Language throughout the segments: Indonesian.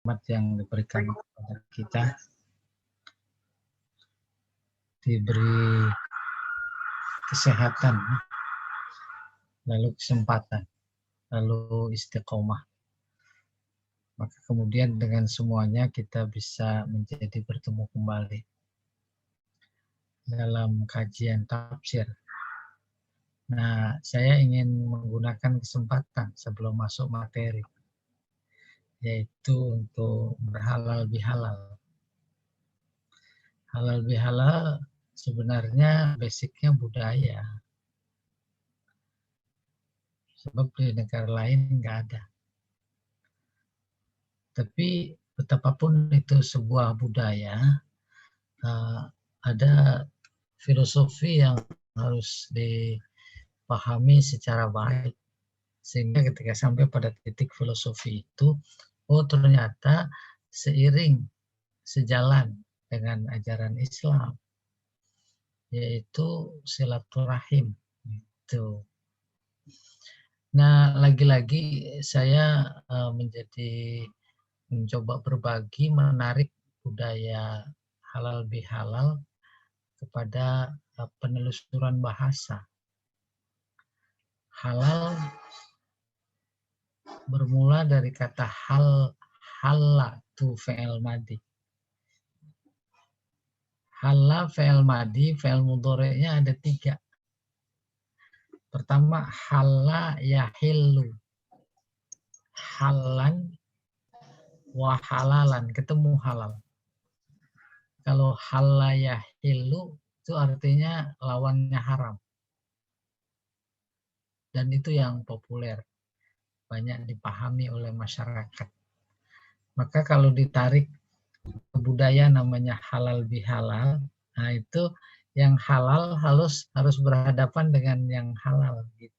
nikmat yang diberikan kepada kita, diberi kesehatan, lalu kesempatan, lalu istiqomah. Maka kemudian dengan semuanya kita bisa menjadi bertemu kembali dalam kajian tafsir. Nah, saya ingin menggunakan kesempatan sebelum masuk materi, yaitu untuk berhalal bihalal. Halal bihalal sebenarnya basicnya budaya. Sebab di negara lain nggak ada. Tapi betapapun itu sebuah budaya, ada filosofi yang harus dipahami secara baik. Sehingga ketika sampai pada titik filosofi itu, oh ternyata seiring, sejalan dengan ajaran Islam, yaitu silaturahim. Itu. Nah, lagi-lagi saya mencoba berbagi, menarik budaya halal bihalal kepada penelusuran bahasa. Halal bermula dari kata halla tu fi'il madi. Halla fi'il madi, fi'il mudhari'nya ada 3. Pertama, halla yahillu. Halan wa halalan, ketemu halal. Kalau halla yahillu itu artinya lawannya haram. Dan itu yang populer, banyak dipahami oleh masyarakat. Maka kalau ditarik ke budaya namanya halal bihalal, nah itu yang halal harus berhadapan dengan yang halal gitu.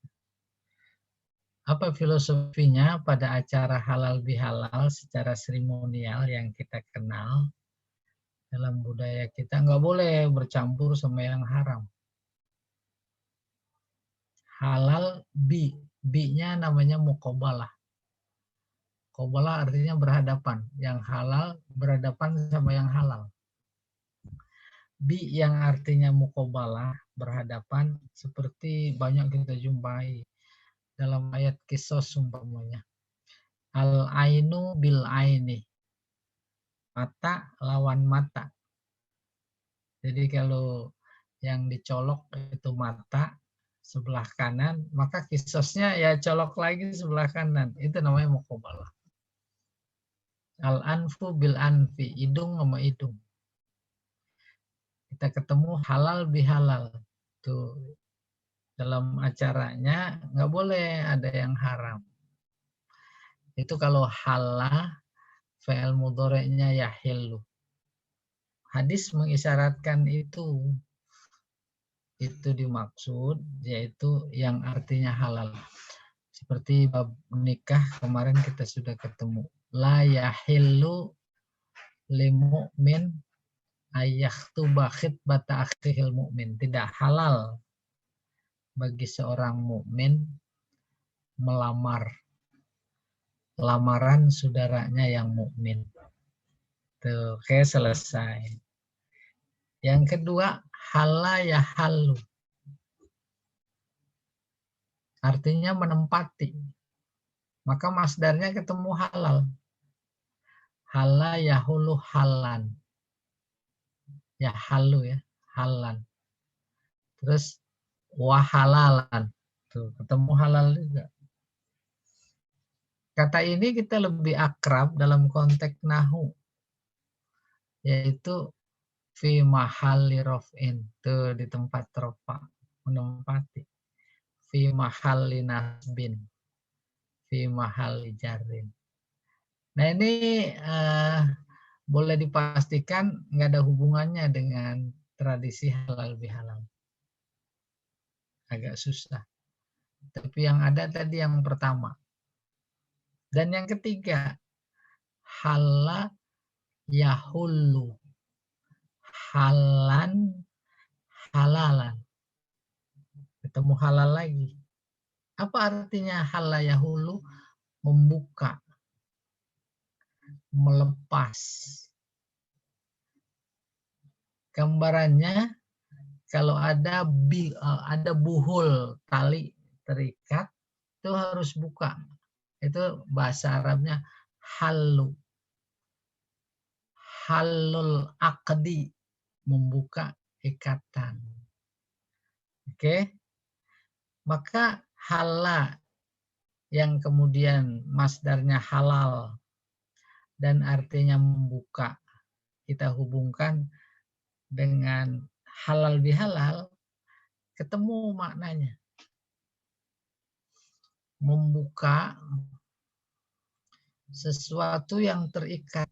Apa filosofinya pada acara halal bihalal secara seremonial yang kita kenal dalam budaya kita? Nggak boleh bercampur sama yang haram. Halal bi-nya namanya muqabalah. Muqabalah artinya berhadapan. Yang halal berhadapan sama yang halal. Bi yang artinya muqabalah, berhadapan, seperti banyak kita jumpai dalam ayat Qisas umpamanya. Al-ainu bil aini. Mata lawan mata. Jadi kalau yang dicolok itu mata sebelah kanan, maka Qisasnya ya colok lagi sebelah kanan. Itu namanya muqabalah. Al-anfu bil anfi, hidung sama hidung. Kita ketemu halal bihalal. Tuh. Dalam acaranya nggak boleh ada yang haram. Itu kalau halal, fi'il mudhari'nya yahillu. Hadis mengisyaratkan itu. Itu dimaksud, yaitu yang artinya halal. Seperti bab nikah kemarin kita sudah ketemu. La yahillu limu'min ayyakhtuba khitbata akhihil mu'min. Tidak halal bagi seorang mukmin melamar lamaran saudaranya yang mukmin. Tuh, oke, selesai. Yang kedua, halla ya halu. Artinya menempati. Maka masdarnya ketemu halal. Halla yahulu halan. Ya halu ya, halan. Terus wahalalan. Tuh, ketemu halal juga. Kata ini kita lebih akrab dalam konteks nahu, yaitu fi mahalli raf'in, tuh di tempat rafa, menempati. Fi mahalli nasbin, fi mahalli jarrin. Nah ini boleh dipastikan nggak ada hubungannya dengan tradisi halal bihalal. Agak susah. Tapi yang ada tadi yang pertama. Dan yang ketiga, halla yahullu. Halan, halalan. Ketemu halal lagi. Apa artinya halla yahullu? Membuka. melepas. Gambarannya kalau ada buhul tali terikat itu harus buka. Itu bahasa Arabnya halu. Halul aqdi, membuka ikatan. Oke. Maka hala yang kemudian masdarnya halal dan artinya membuka, kita hubungkan dengan halal bihalal, ketemu maknanya. Membuka sesuatu yang terikat.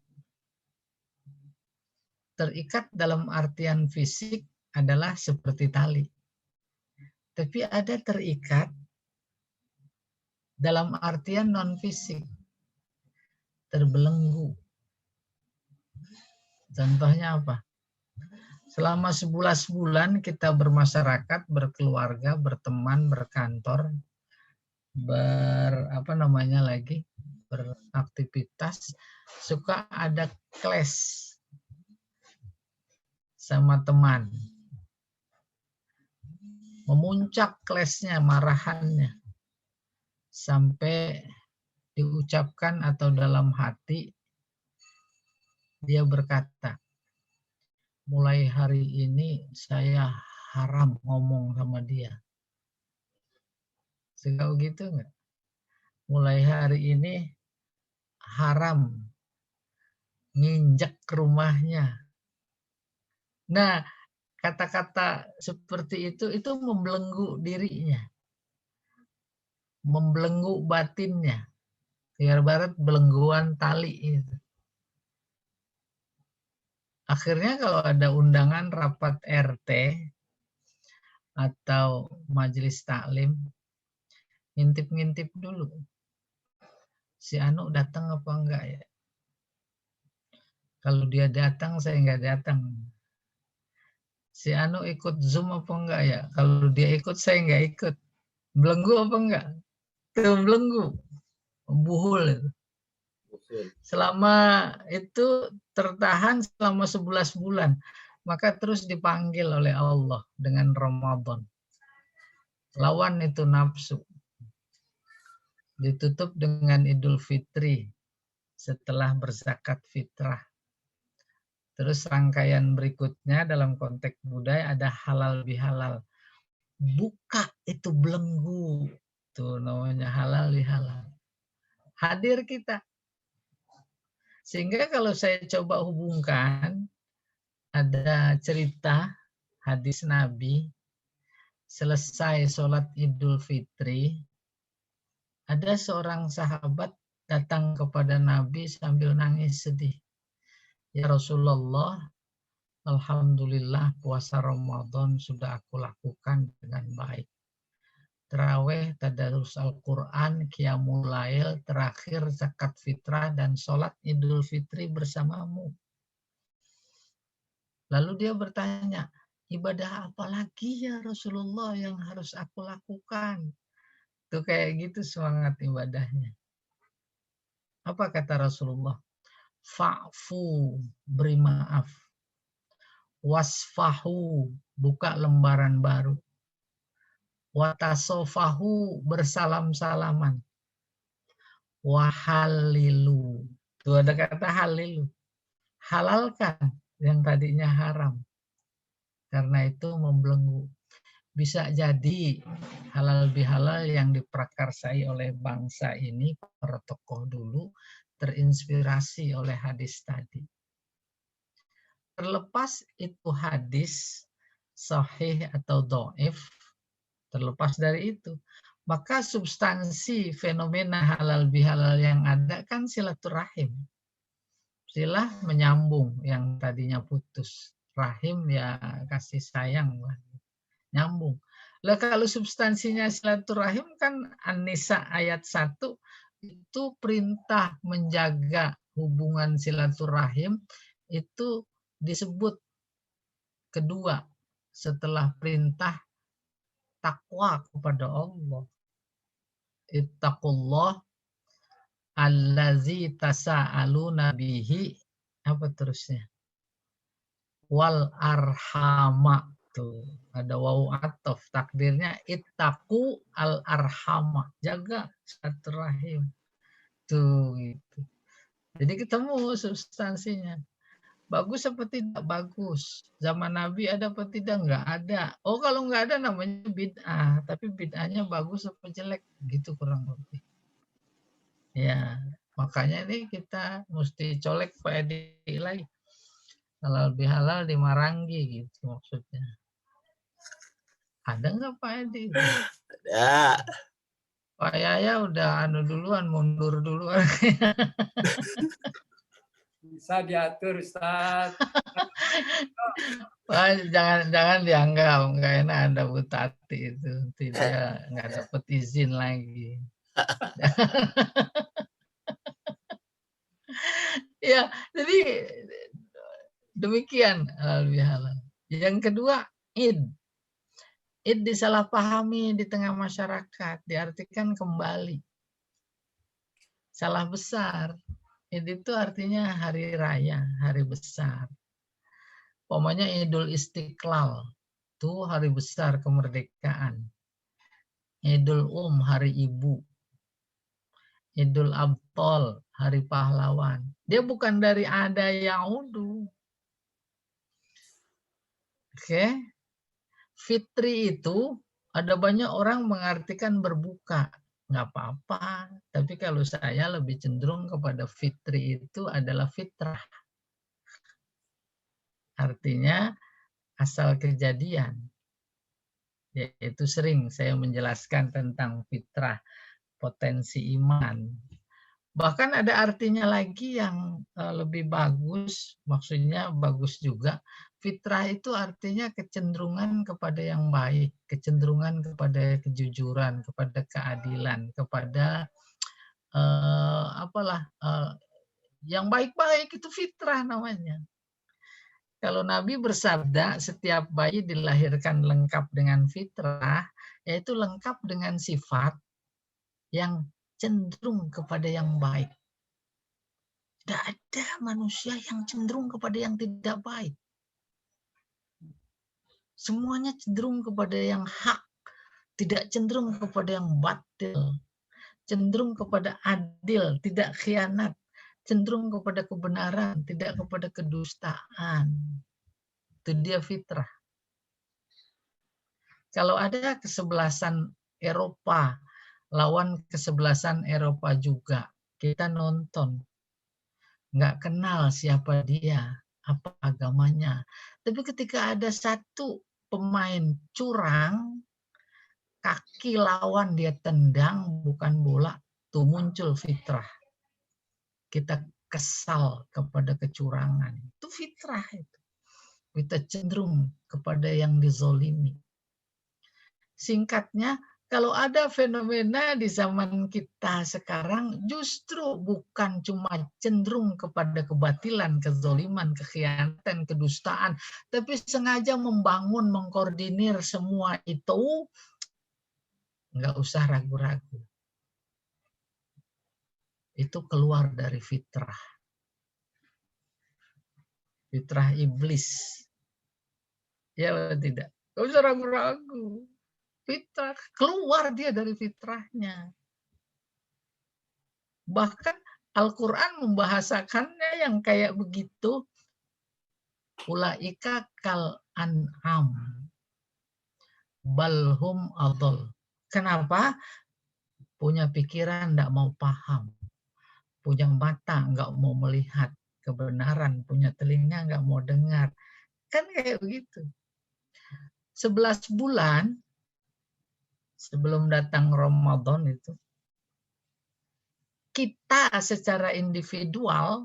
Terikat dalam artian fisik adalah seperti tali. Tapi ada terikat dalam artian non-fisik. Terbelenggu. Contohnya apa? Selama 11 bulan kita bermasyarakat, berkeluarga, berteman, berkantor, beraktivitas, suka ada clash sama teman. Memuncak clashnya, marahannya, sampai diucapkan atau dalam hati dia berkata, mulai hari ini saya haram ngomong sama dia. Suka begitu nggak? Mulai hari ini haram nginjek rumahnya. Nah, kata-kata seperti itu membelenggu dirinya. Membelenggu batinnya. Ibarat belengguan tali itu. Akhirnya kalau ada undangan rapat RT atau majelis taklim, ngintip-ngintip dulu. Si Anu datang apa enggak ya? Kalau dia datang, saya enggak datang. Si Anu ikut Zoom apa enggak ya? Kalau dia ikut, saya enggak ikut. Belenggu apa enggak? Itu belenggu. Buhul itu. Selama itu tertahan selama 11 bulan. Maka terus dipanggil oleh Allah dengan Ramadan. Lawan itu nafsu. Ditutup dengan Idul Fitri setelah berzakat fitrah. Terus rangkaian berikutnya dalam konteks budaya ada halal bihalal. Buka itu belenggu. Itu namanya halal bihalal. Hadir kita. Sehingga kalau saya coba hubungkan, ada cerita hadis Nabi, selesai sholat Idul Fitri, ada seorang sahabat datang kepada Nabi sambil nangis sedih. Ya Rasulullah, alhamdulillah puasa Ramadan sudah aku lakukan dengan baik. Tarawih, tadarus Al-Quran, Qiyamul Lail, terakhir zakat fitrah dan sholat Idul Fitri bersamamu. Lalu dia bertanya, ibadah apa lagi ya Rasulullah yang harus aku lakukan? Itu kayak gitu semangat ibadahnya. Apa kata Rasulullah? Fa'fu, beri maaf. Wasfahu, buka lembaran baru. Watasofahu, bersalam-salaman. Wahalilu. Itu ada kata halilu. Halalkan yang tadinya haram. Karena itu membelenggu. Bisa jadi halal bihalal yang diprakarsai oleh bangsa ini, para tokoh dulu, terinspirasi oleh hadis tadi. Terlepas itu hadis sahih atau dhaif, terlepas dari itu, maka substansi fenomena halal bihalal yang ada kan silaturahim. Silah menyambung yang tadinya putus. Rahim ya kasih sayang. Nyambung. Lah kalau substansinya silaturahim kan An-Nisa ayat 1 itu perintah menjaga hubungan silaturahim itu disebut kedua setelah perintah takwa kepada Allah. Ittaqullah allazi tasaaluna bihi, apa terusnya? Wal arhama, tuh ada wawu ataf, takdirnya ittaqu al arhama, jaga silaturahim tuh gitu. Jadi ketemu substansinya. Bagus apa tidak bagus? Zaman Nabi ada apa tidak? Enggak ada. Oh, kalau enggak ada namanya bid'ah, tapi bid'ahnya bagus apa jelek gitu kurang lebih. Ya, makanya ini kita mesti colek Pak Edi lagi. Halal bihalal di Marangi gitu maksudnya. Ada nggak Pak Edi? Ada. Pak Yaya udah duluan, mundur duluan. Bisa diatur, Ustaz. Wah, jangan dianggap nggak enak Anda Bu Tati itu. Tidak, nggak dapat izin lagi. Ya, jadi demikian halal bihalal. Yang kedua, id. Id disalahpahami di tengah masyarakat, diartikan kembali. Salah besar. Id itu artinya hari raya, hari besar. Pokoknya Idul Istiqlal, itu hari besar kemerdekaan. Idul hari ibu. Idul Abtol, hari pahlawan. Dia bukan dari ada Yahudu. Oke. Fitri itu ada banyak orang mengartikan berbuka. Nggak apa-apa. Tapi kalau saya lebih cenderung kepada fitri itu adalah fitrah. Artinya asal kejadian. Yaitu sering saya menjelaskan tentang fitrah, potensi iman. Bahkan ada artinya lagi yang lebih bagus, maksudnya bagus juga. Fitrah itu artinya kecenderungan kepada yang baik, kecenderungan kepada kejujuran, kepada keadilan, kepada yang baik-baik, itu fitrah namanya. Kalau Nabi bersabda setiap bayi dilahirkan lengkap dengan fitrah, yaitu lengkap dengan sifat yang cenderung kepada yang baik. Tidak ada manusia yang cenderung kepada yang tidak baik. Semuanya cenderung kepada yang hak, tidak cenderung kepada yang batil, cenderung kepada adil, tidak khianat, cenderung kepada kebenaran, tidak kepada kedustaan. Itu dia fitrah. Kalau ada kesebelasan Eropa, lawan kesebelasan Eropa juga, kita nonton. Nggak kenal siapa dia, apa agamanya. Tapi ketika ada satu pemain curang, kaki lawan dia tendang, bukan bola, tuh muncul fitrah. Kita kesal kepada kecurangan. Itu fitrah itu. Kita cenderung kepada yang dizolimi. Singkatnya, kalau ada fenomena di zaman kita sekarang justru bukan cuma cenderung kepada kebatilan, kezoliman, kekhianatan, kedustaan, tapi sengaja membangun, mengkoordinir semua itu, nggak usah ragu-ragu. Itu keluar dari fitrah. Fitrah iblis. Ya atau tidak? Nggak usah ragu-ragu. Fitrah, keluar dia dari fitrahnya. Bahkan Al-Quran membahasakannya yang kayak begitu. Ulaika kal an'am balhum adol. Kenapa? Punya pikiran tidak mau paham. Punya mata nggak mau melihat kebenaran. Punya telinga nggak mau dengar. Kan kayak begitu. 11 bulan sebelum datang Ramadan itu, kita secara individual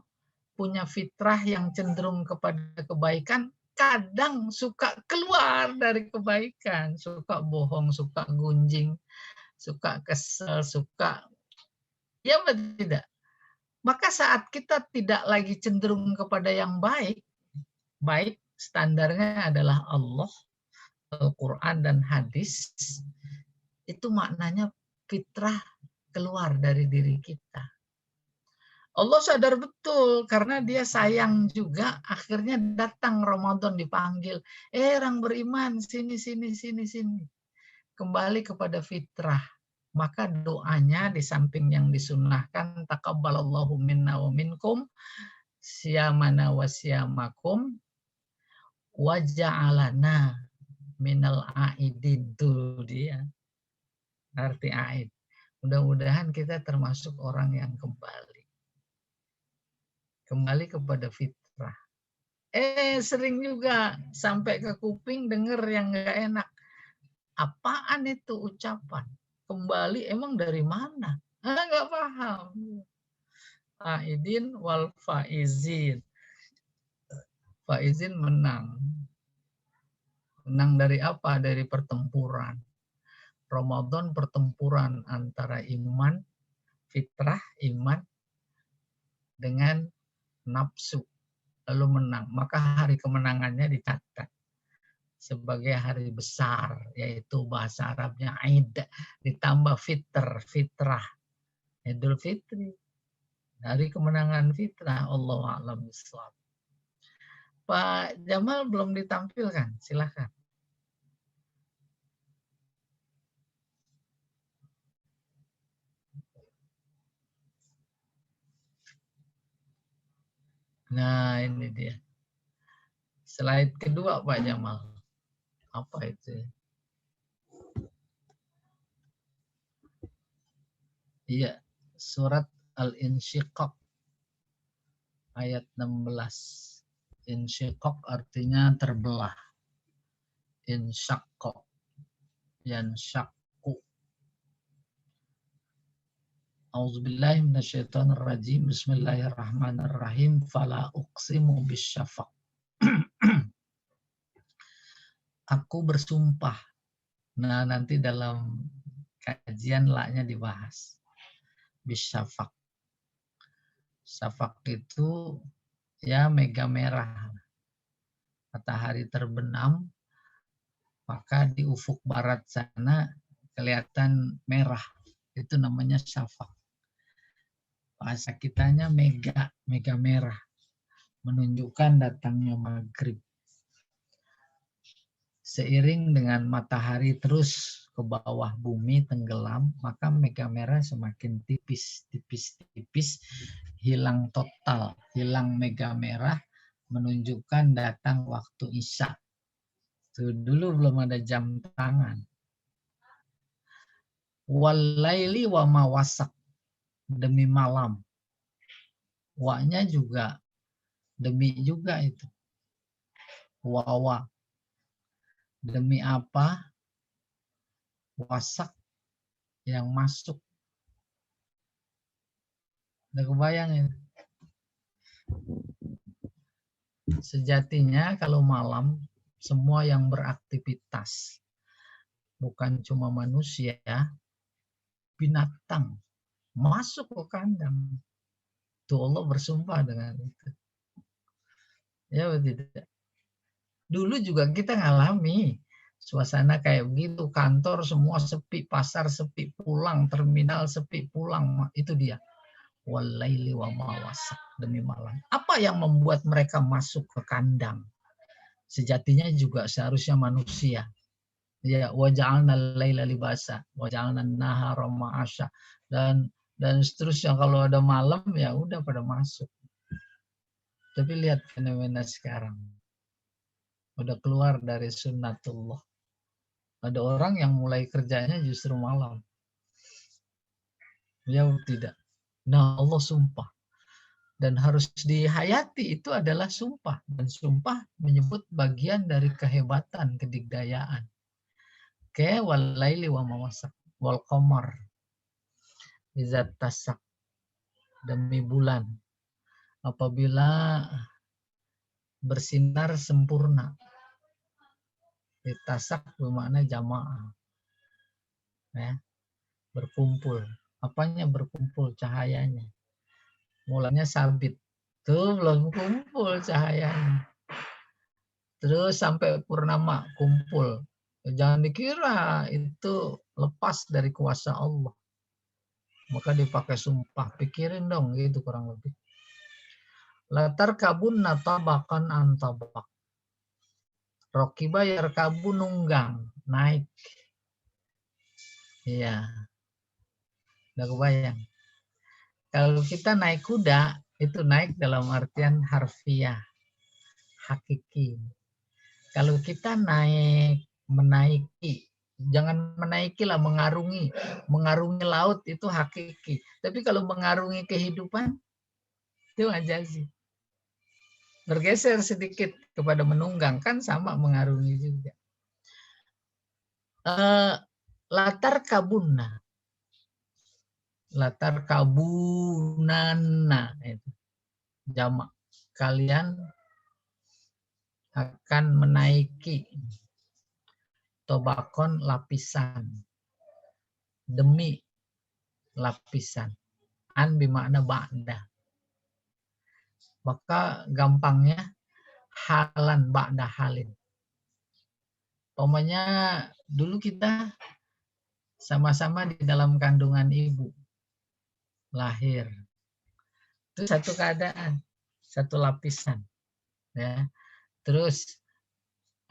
punya fitrah yang cenderung kepada kebaikan, kadang suka keluar dari kebaikan, suka bohong, suka gunjing, suka kesel, suka, ya tidak. Maka saat kita tidak lagi cenderung kepada yang baik, baik standarnya adalah Allah, Al-Quran dan hadis, itu maknanya fitrah keluar dari diri kita. Allah sadar betul karena dia sayang juga, akhirnya datang Ramadan dipanggil, orang beriman sini sini sini sini. Kembali kepada fitrah. Maka doanya di samping yang disunnahkan taqabbalallahu minna wa minkum siyamana wa siyamakum wa ja'alana minal aidin, tuh dia arti aid. Mudah-mudahan kita termasuk orang yang kembali kepada fitrah. Sering juga sampai ke kuping denger yang nggak enak. Apaan itu ucapan? Kembali emang dari mana? Nggak paham. Aidin wal faizin. Faizin menang. Menang dari apa? Dari pertempuran. Ramadan pertempuran antara iman, fitrah, iman dengan nafsu. Lalu menang. Maka hari kemenangannya dicatat sebagai hari besar, yaitu bahasa Arabnya Aid, ditambah fitrah, Idul Fitri, hari kemenangan fitrah. Allahu a'lam bishawab. Pak Jamal belum ditampilkan, silakan. Nah, ini dia. Slide kedua Pak Jamal. Apa itu? Iya, surat Al-Insyiqaq ayat 16. Insyiqaq artinya terbelah. Insyaqqa, yansyaqqu. A'udzubillahi minasyaitonir rajim. Bismillahirrahmanirrahim. Fala uqsimu bisyafaq. Aku bersumpah. Nah, nanti dalam kajian laknya dibahas. Bisyafaq. Syafaq itu ya mega merah. Matahari terbenam, maka di ufuk barat sana kelihatan merah. Itu namanya syafaq. Bahasa kitanya mega merah. Menunjukkan datangnya maghrib. Seiring dengan matahari terus ke bawah bumi tenggelam, maka mega merah semakin tipis, hilang total, hilang mega merah, menunjukkan datang waktu isya. Tuh, dulu belum ada jam tangan. Walaili wa mawasak, demi malam. Wa-nya juga demi juga itu. Wawa. Demi apa? Wasak yang masuk. Udah kebayang ya? Sejatinya kalau malam semua yang beraktivitas, bukan cuma manusia, binatang masuk ke kandang. Tuh Allah bersumpah dengan itu. Ya tidak. Dulu juga kita ngalami suasana kayak begitu, kantor semua sepi, pasar sepi, pulang, terminal sepi, pulang. Itu dia. Walaili wa mawasak, demi malam. Apa yang membuat mereka masuk ke kandang? Sejatinya juga seharusnya manusia. Ya, waja'alna laila libasa, waja'alna nahara ma'asya. Dan seterusnya kalau ada malam ya udah pada masuk. Tapi lihat fenomena sekarang. Udah keluar dari sunnatullah. Ada orang yang mulai kerjanya justru malam. Ya tidak. Nah Allah sumpah. Dan harus dihayati itu adalah sumpah. Dan sumpah menyebut bagian dari kehebatan, kedigdayaan. Walaili wa mawasak. Wal qamar. Izat tasak. Demi bulan. Apabila bersinar sempurna. Tasak bermakna jamaah. Ya, berkumpul. Apanya berkumpul? Cahayanya. Mulanya sabit. Tuh belum kumpul cahayanya. Terus sampai purnama kumpul. Jangan dikira itu lepas dari kuasa Allah. Maka dipakai sumpah. Pikirin dong gitu kurang lebih. Latar kabun natabakan antabak. Rokiba yarkabu nunggang. Naik. Iya. Udah kebayang. Kalau kita naik kuda, itu naik dalam artian harfiah. Hakiki. Kalau kita menaiki, jangan menaiki lah, mengarungi. Mengarungi laut itu hakiki. Tapi kalau mengarungi kehidupan, itu majazi. Bergeser sedikit kepada menunggang, kan sama mengarungi juga. Latar kabunna. Latar kabunana. Itu. Jamak. Kalian akan menaiki tobakon lapisan. Demi lapisan. An bermakna ba'da. Maka gampangnya halan ba'da halin. Pokoknya dulu kita sama-sama di dalam kandungan ibu. Lahir. Itu satu keadaan. Satu lapisan. Ya. Terus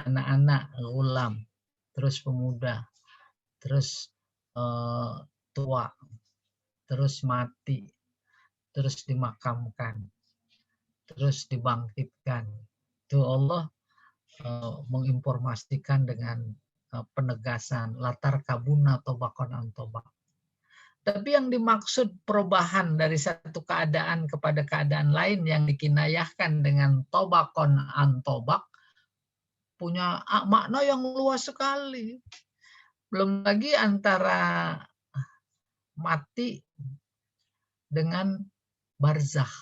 anak-anak, gulam. Terus pemuda. Terus tua. Terus mati. Terus dimakamkan. Terus dibangkitkan. Itu Allah menginformasikan dengan penegasan latar kabuna tobakon antobak. Tapi yang dimaksud perubahan dari satu keadaan kepada keadaan lain yang dikinayahkan dengan tobakon antobak punya makna yang luas sekali. Belum lagi antara mati dengan barzakh.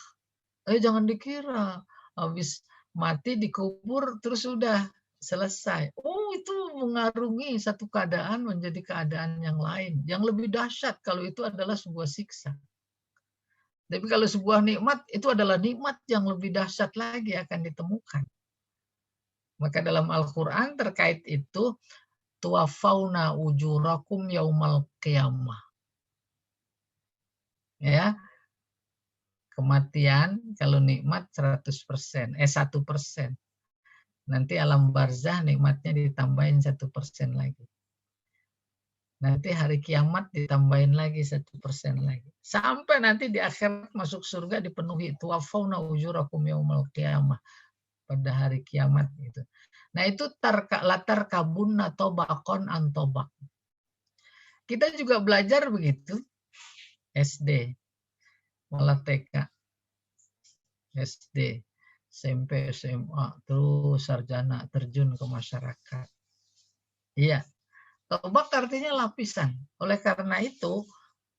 Jangan dikira habis mati dikubur terus sudah selesai. Oh, itu mengarungi satu keadaan menjadi keadaan yang lain. Yang lebih dahsyat kalau itu adalah sebuah siksa. Tapi kalau sebuah nikmat, itu adalah nikmat yang lebih dahsyat lagi akan ditemukan. Maka dalam Al-Quran terkait itu, tuwafauna ujurakum yaumal qiyamah. Ya, kematian kalau nikmat 100%, 1%. Nanti alam barzah nikmatnya ditambahin 1% lagi. Nanti hari kiamat ditambahin lagi 1% lagi. Sampai nanti di akhirat masuk surga dipenuhi tuwafauna ujurakum yaumal qiyamah. Pada hari kiamat gitu. Nah itu latar kabun atau bakon antobak. Kita juga belajar begitu. SD. Malah TK. SD. SMP, SMA. Terus sarjana terjun ke masyarakat. Iya. Tobak artinya lapisan. Oleh karena itu,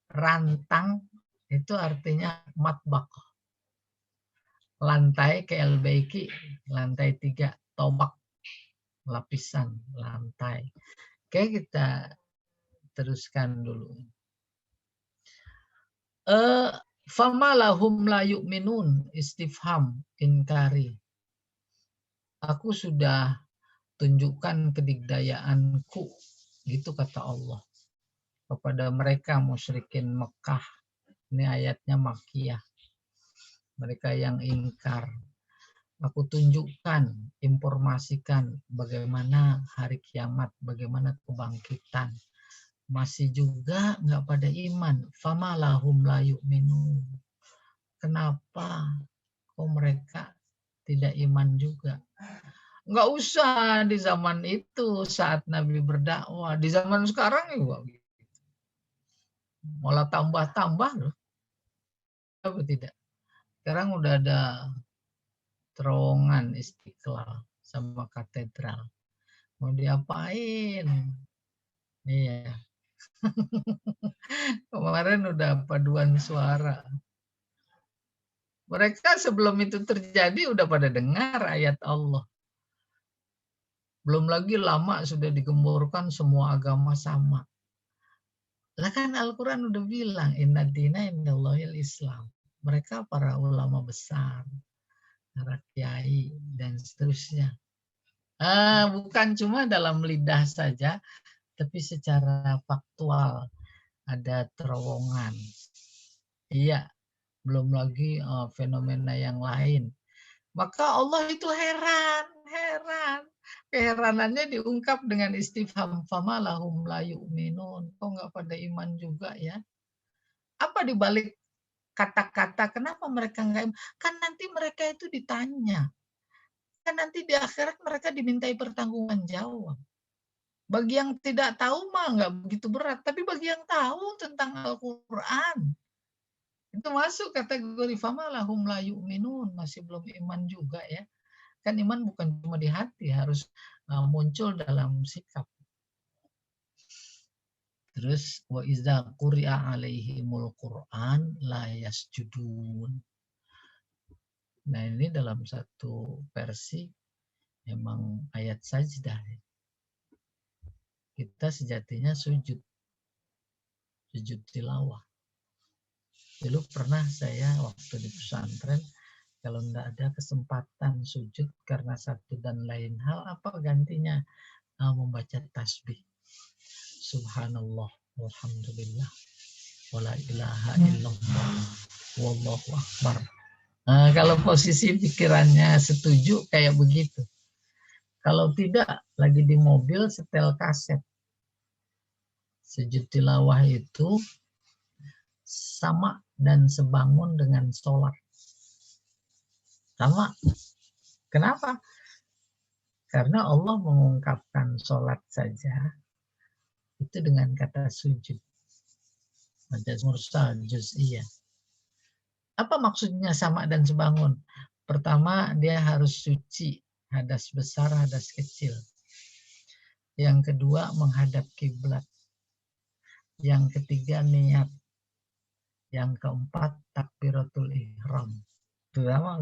rantang itu artinya matbak. Lantai KLBiki, lantai 3, tobak, lapisan, lantai. Oke, kita teruskan dulu. Fama lahum la yu'minun istifham inkari. Aku sudah tunjukkan kedigdayaanku. Gitu kata Allah kepada mereka musyrikin Mekah. Ini ayatnya Makkiyah. Mereka yang ingkar. Aku tunjukkan, informasikan bagaimana hari kiamat, bagaimana kebangkitan. Masih juga nggak pada iman. Fama lahum la yu'minun. Kenapa kok mereka tidak iman juga? Nggak usah di zaman itu saat Nabi berdakwah. Di zaman sekarang juga malah tambah-tambah loh. Apa tidak? Sekarang udah ada terowongan Istiqlal sama katedral. Mau diapain? Iya. Kemarin udah paduan suara. Mereka sebelum itu terjadi udah pada dengar ayat Allah. Belum lagi lama sudah digemburkan semua agama sama. Lah kan Al-Quran udah bilang, inna dina indallahil Islam. Mereka para ulama besar, para kiai, dan seterusnya. Bukan cuma dalam lidah saja, tapi secara faktual. Ada terowongan Iya, belum lagi fenomena yang lain. Maka Allah itu heran, heran. Keheranannya diungkap dengan istifham, famalahum la yu'minun. Kok nggak pada iman juga ya? Apa dibalik kata-kata kenapa mereka nggak iman? Kan nanti mereka itu ditanya. Kan nanti di akhirat mereka dimintai pertanggungan jawab. Bagi yang tidak tahu mah nggak begitu berat, tapi bagi yang tahu tentang Al-Quran, itu masuk kategori famalahum la yu'minun, masih belum iman juga ya. Kan iman bukan cuma di hati, harus muncul dalam sikap. Terus wa iza quri'a alaihimul Qur'an la yasjudun. Nah, ini dalam satu versi memang ayat sajdah. Kita sejatinya sujud tilawah. Dulu pernah saya waktu di pesantren, kalau enggak ada kesempatan sujud karena satu dan lain hal, apa gantinya? Membaca tasbih. Subhanallah, walhamdulillah, wala ilaha illallah, wallahu akbar. Nah, kalau posisi pikirannya setuju kayak begitu. Kalau tidak, lagi di mobil setel kaset. Sujud tilawah itu sama dan sebangun dengan sholat. Sama. Kenapa? Karena Allah mengungkapkan sholat saja itu dengan kata sujud. Majaz mursal, juz'iyah. Apa maksudnya sama dan sebangun? Pertama, dia harus suci, hadas besar, hadas kecil. Yang kedua, menghadap kiblat. Yang ketiga, niat. Yang keempat, takbiratul ihram. Pertama,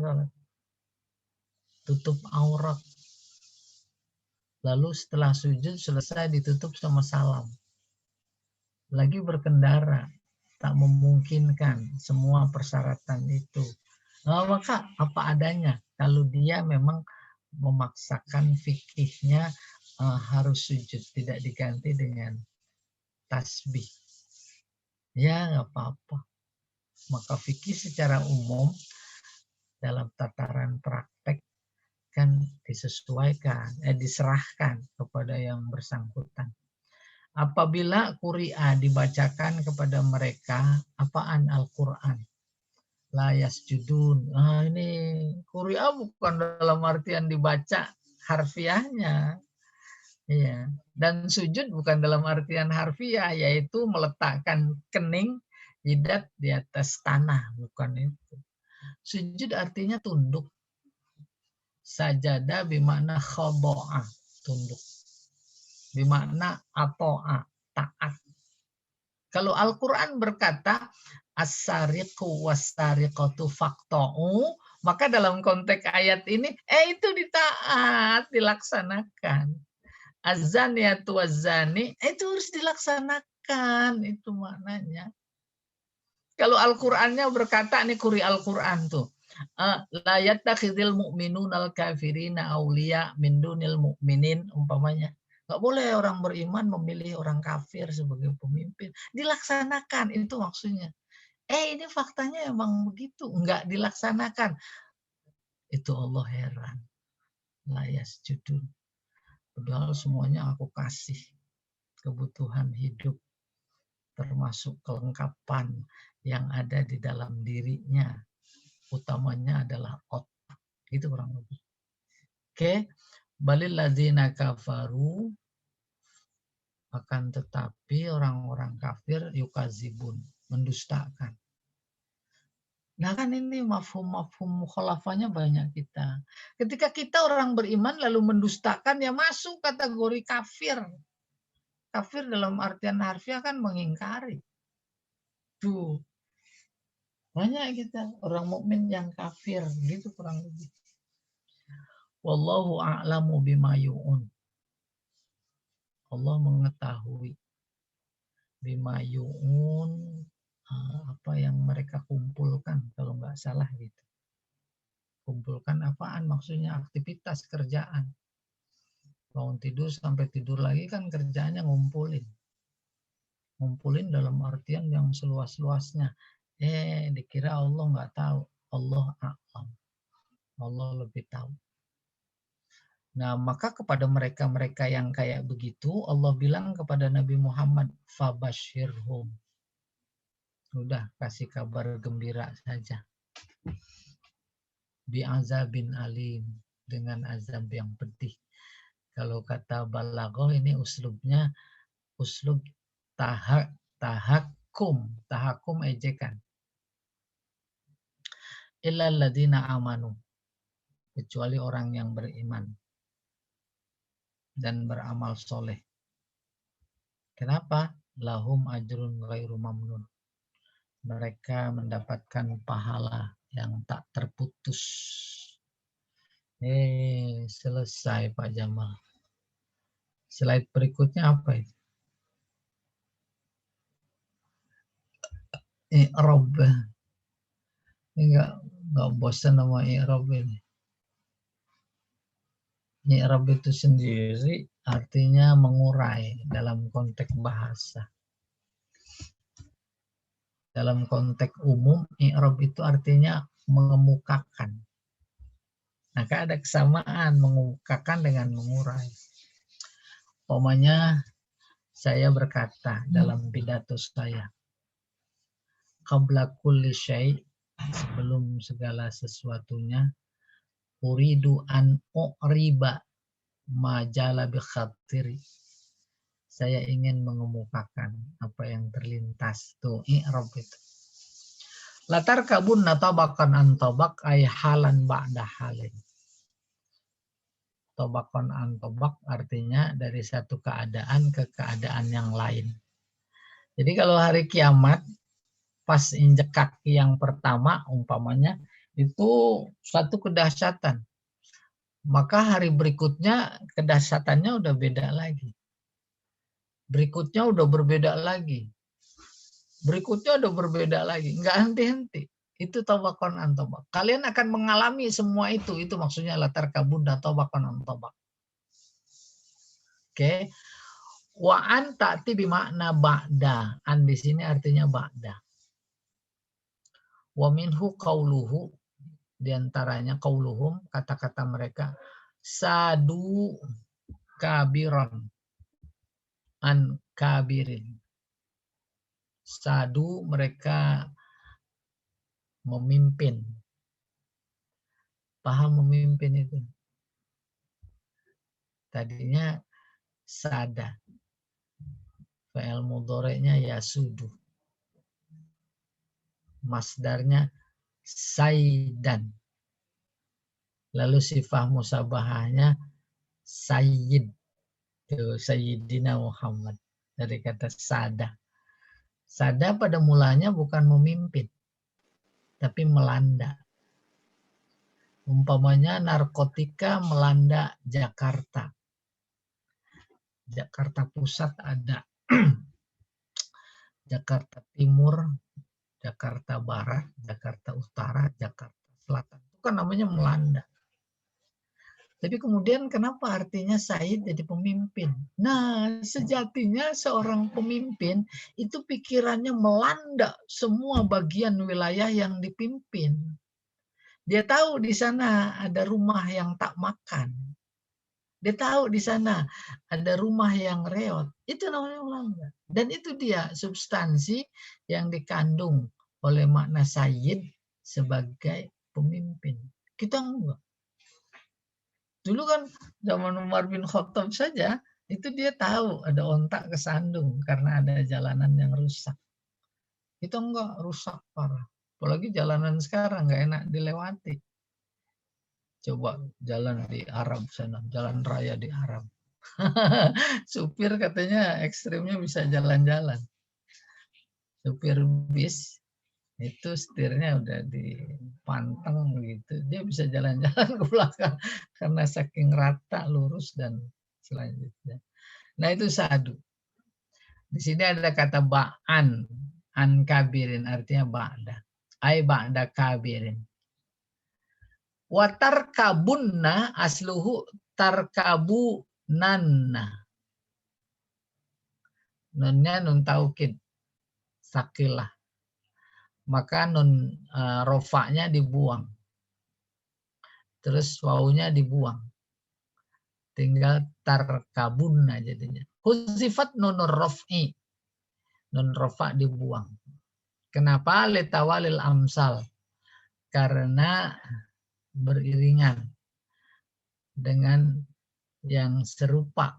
tutup aurat. Lalu setelah sujud selesai ditutup sama salam. Lagi berkendara, tak memungkinkan semua persyaratan itu. Maka apa adanya. Kalau dia memang memaksakan fikihnya harus sujud, tidak diganti dengan tasbih. Ya nggak apa-apa. Maka fikih secara umum dalam tataran praktek kan disesuaikan, diserahkan kepada yang bersangkutan. Apabila Qur'an dibacakan kepada mereka apaan Al-Quran, la yasjudun. Ini Qur'an bukan dalam artian dibaca harfiahnya. Iya. Dan sujud bukan dalam artian harfiah, yaitu meletakkan kening jidat di atas tanah, bukan itu. Sujud artinya tunduk. Sajada bimakna khodo'a, tunduk. Bimakna ato'a, taat. Kalau Al-Quran berkata, as-sariqu was-sariqatu faqta'u, maka dalam konteks ayat ini, itu ditaat, dilaksanakan. Az-zaniyatu waz-zani, itu harus dilaksanakan, itu maknanya. Kalau Al-Qur'annya berkata, nih kuri Al-Qur'an tuh, la yattakhidhil mu'minuna al-kafirina awliya min dunil mu'minin, umpamanya. Nggak boleh orang beriman memilih orang kafir sebagai pemimpin. Dilaksanakan, itu maksudnya. Ini faktanya emang begitu, nggak dilaksanakan. Itu Allah heran. La yasjudun. Padahal semuanya aku kasih. Kebutuhan hidup, termasuk kelengkapan yang ada di dalam dirinya. Utamanya adalah otak. Itu kurang lebih. Oke. Balil ladzina kafaru, akan tetapi orang-orang kafir yukazibun, mendustakan. Nah kan ini mafhum mukhalafahnya banyak kita. Ketika kita orang beriman lalu mendustakan, ya masuk kategori kafir. Kafir dalam artian harfiah kan mengingkari. Tuh. Banyak kita orang mukmin yang kafir, gitu kurang lebih. Wallahu a'lamu bima yu'un. Allah mengetahui bima yu'un, apa yang mereka kumpulkan, kalau nggak salah gitu. Kumpulkan apaan? Maksudnya aktivitas kerjaan. Bangun tidur sampai tidur lagi kan kerjaannya ngumpulin. Ngumpulin dalam artian yang seluas-luasnya. Dikira Allah nggak tahu. Allah a'lam. Allah lebih tahu. Nah, maka kepada mereka-mereka yang kayak begitu, Allah bilang kepada Nabi Muhammad, fabashirhum. Udah, kasih kabar gembira saja. Bi'azabin alim. Dengan azab yang pedih. Kalau kata balaghah ini uslubnya, uslub tahakum. Tahakum ejekan. Illal ladina amanu. Kecuali orang yang beriman dan beramal soleh. Kenapa? Lahum ajrun ghairu mamnun. Mereka mendapatkan pahala yang tak terputus. Selesai Pak Jamal. Slide berikutnya apa itu? I'rab. Ini enggak bosan sama i'rab ini. I'rab itu sendiri artinya mengurai dalam konteks bahasa. Dalam konteks umum, i'rab itu artinya mengemukakan. Maka ada kesamaan mengemukakan dengan mengurai. Umpamanya saya berkata dalam pidato saya, qabla kulli syai', sebelum segala sesuatunya, uridu an u'riba majala bi khatiri. Saya ingin mengemukakan apa yang terlintas. Tuh, i'rab itu. Latar kabun natabakan antabak ay halan ba'da halin. Tobakon antobak artinya dari satu keadaan ke keadaan yang lain. Jadi kalau hari kiamat, pas injek kaki yang pertama, umpamanya, itu suatu kedahsyatan. Maka hari berikutnya kedahsyatannya udah beda lagi. Berikutnya udah berbeda lagi. Berikutnya udah berbeda lagi. Nggak henti-henti. Itu tobakon antobak. Kalian akan mengalami semua itu. Itu maksudnya latar kabun dan tobakon antobak. Oke. Wa an ta'ti bimakna ba'da. An di sini artinya ba'da. Wa minhu qauluhu, di antaranya qauluhum, kata-kata mereka, sadu kabiran an kabirin. Sadu, mereka memimpin. Paham memimpin itu? Tadinya sada. Fa'il mudhari'nya yasudu. Masdarnya saidan. Lalu sifat musabahahnya sayyid. Itu Sayyidina Muhammad. Dari kata sada. Sada pada mulanya bukan memimpin, tapi melanda. Umpamanya narkotika melanda Jakarta. Jakarta Pusat ada. Jakarta Timur, Jakarta Barat, Jakarta Utara, Jakarta Selatan. Itu kan namanya melanda. Tapi kemudian kenapa artinya Said jadi pemimpin? Nah, sejatinya seorang pemimpin itu pikirannya melanda semua bagian wilayah yang dipimpin. Dia tahu di sana ada rumah yang tak makan. Dia tahu di sana ada rumah yang reot. Itu namanya melanda. Dan itu dia substansi yang dikandung oleh makna Sayyid sebagai pemimpin. Kita enggak. Dulu kan zaman Umar bin Khattab saja, itu dia tahu ada ontak kesandung karena ada jalanan yang rusak. Itu enggak, rusak parah. Apalagi jalanan sekarang enggak enak dilewati. Coba jalan di Arab sana, jalan raya di Arab. Supir katanya ekstrimnya bisa jalan-jalan. Supir bis itu setirnya udah dipanteng gitu, dia bisa jalan-jalan ke belakang karena saking rata, lurus dan selanjutnya. Nah itu sadu. Di sini ada kata ba'an, an kabirin artinya ba'da, ay ba'da kabirin. Wa tarkabunna asluhu tarkabu nanna. Nunnya nun taukid, sakilah. maka nun rofa'nya dibuang. Terus wawunya dibuang. Tinggal tarkabun jadinya. Huzifat nunur rof'i. Nun rofa dibuang. Kenapa? Litawalil amsal. Karena beriringan dengan yang serupa.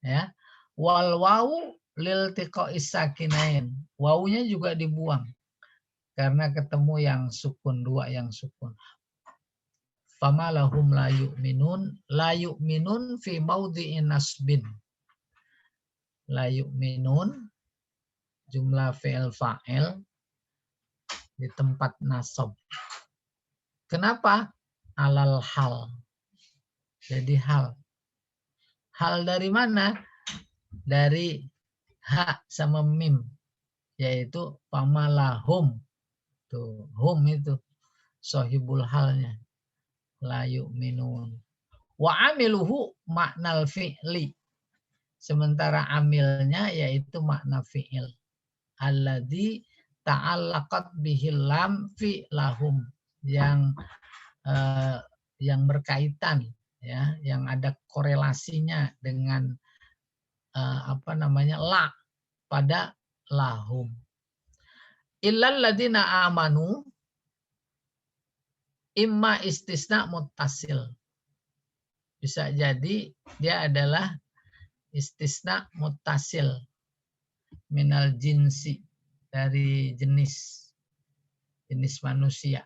Ya. Wal wawu lil tiqa'is sakinain. Wawunya juga dibuang. Karena ketemu yang sukun, dua yang sukun. Fama lahum la yu'minun fi maudhi'in nasbin. La yu'minun jumlah fi'il fa'il di tempat nasab. Kenapa? Alal hal. Jadi hal. Hal dari mana? Dari ha sama mim, yaitu pamalahum. Tuh, hum itu sahibul halnya. La yu'minun. Wa amiluhu maknal fi'li. Sementara amilnya yaitu makna fi'il. Alladzi ta'allaqat bihil lam fi lahum. Yang berkaitan, ya, yang ada korelasinya dengan la pada lahum. Illal ladzina amanu imma istisna muttasil. Bisa jadi dia adalah istisna muttasil minal jinsi, dari jenis manusia.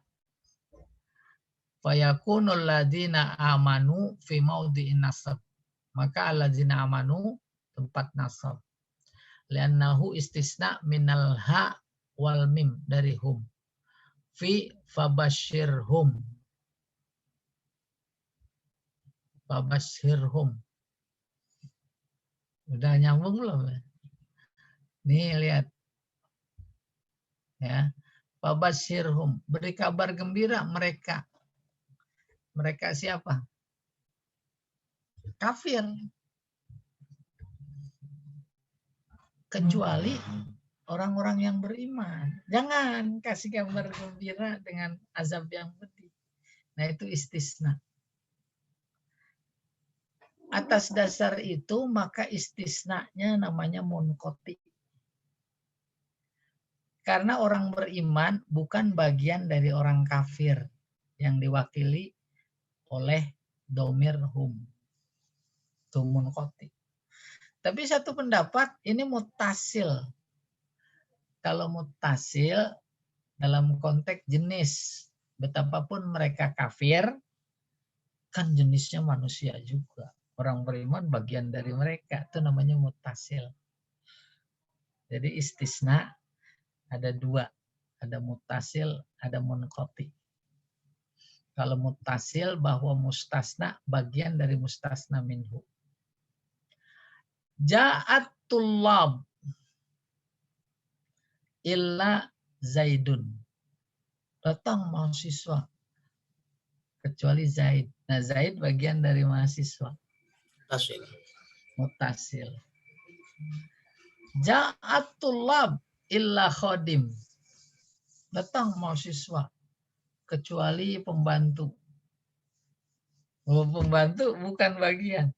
Fayakunul ladzina amanu fi maudhi'in nasab. Maka alladzina amanu tempat nasab. Li'annahu istisna minal ha wal mim, dari hum. Fi fabashirhum. Fabashirhum. Udah nyambung belum? Nih lihat. Ya. Fabashirhum. Beri kabar gembira mereka. Mereka siapa? Kafir. Kecuali orang-orang yang beriman. Jangan kasih kabar gembira dengan azab yang pedih. Nah, itu istisna. Atas dasar itu maka istisnanya namanya munqati. Karena orang beriman bukan bagian dari orang kafir yang diwakili oleh domir hum. Itu munqati. Tapi satu pendapat ini mutasil. Kalau mutasil dalam konteks jenis, betapapun mereka kafir, kan jenisnya manusia juga. Orang beriman bagian dari mereka, itu namanya mutasil. Jadi istisna ada dua, ada mutasil, ada munqati. Kalau mutasil bahwa mustasna bagian dari mustasna minhu. Ja'at tullab illa Zaidun. Datang mahasiswa kecuali Zaid. Nah, Zaid bagian dari mahasiswa. Mutasil. Ja'at tullab illa khodim. Datang mahasiswa kecuali pembantu. Oh, pembantu bukan bagian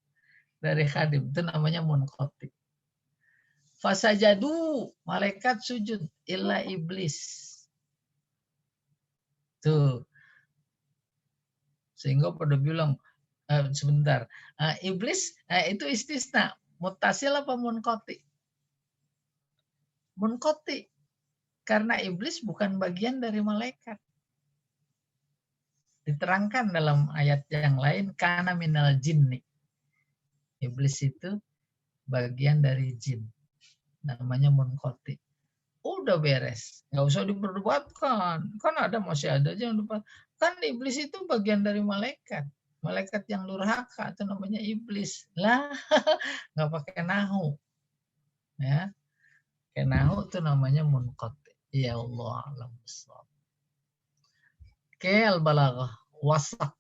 dari khadim. Itu namanya munqati. Fasajadu, malaikat sujud illa iblis. Tuh. Sehingga pada bilang, sebentar, iblis itu istisna. Mutasil apa munqati? Munqati. Karena iblis bukan bagian dari malaikat. Diterangkan dalam ayat yang lain, kana minal jinni. Iblis itu bagian dari jin. Namanya munqati. Udah beres. Nggak usah diperdebatkan. Kan masih ada aja yang debat. Kan iblis itu bagian dari malaikat. Malaikat yang durhaka itu namanya iblis. Lah, nggak pakai nahu. Ya. Pakai nahu itu namanya munqati. Ya Allah, alam besar. Kel balaghah wasak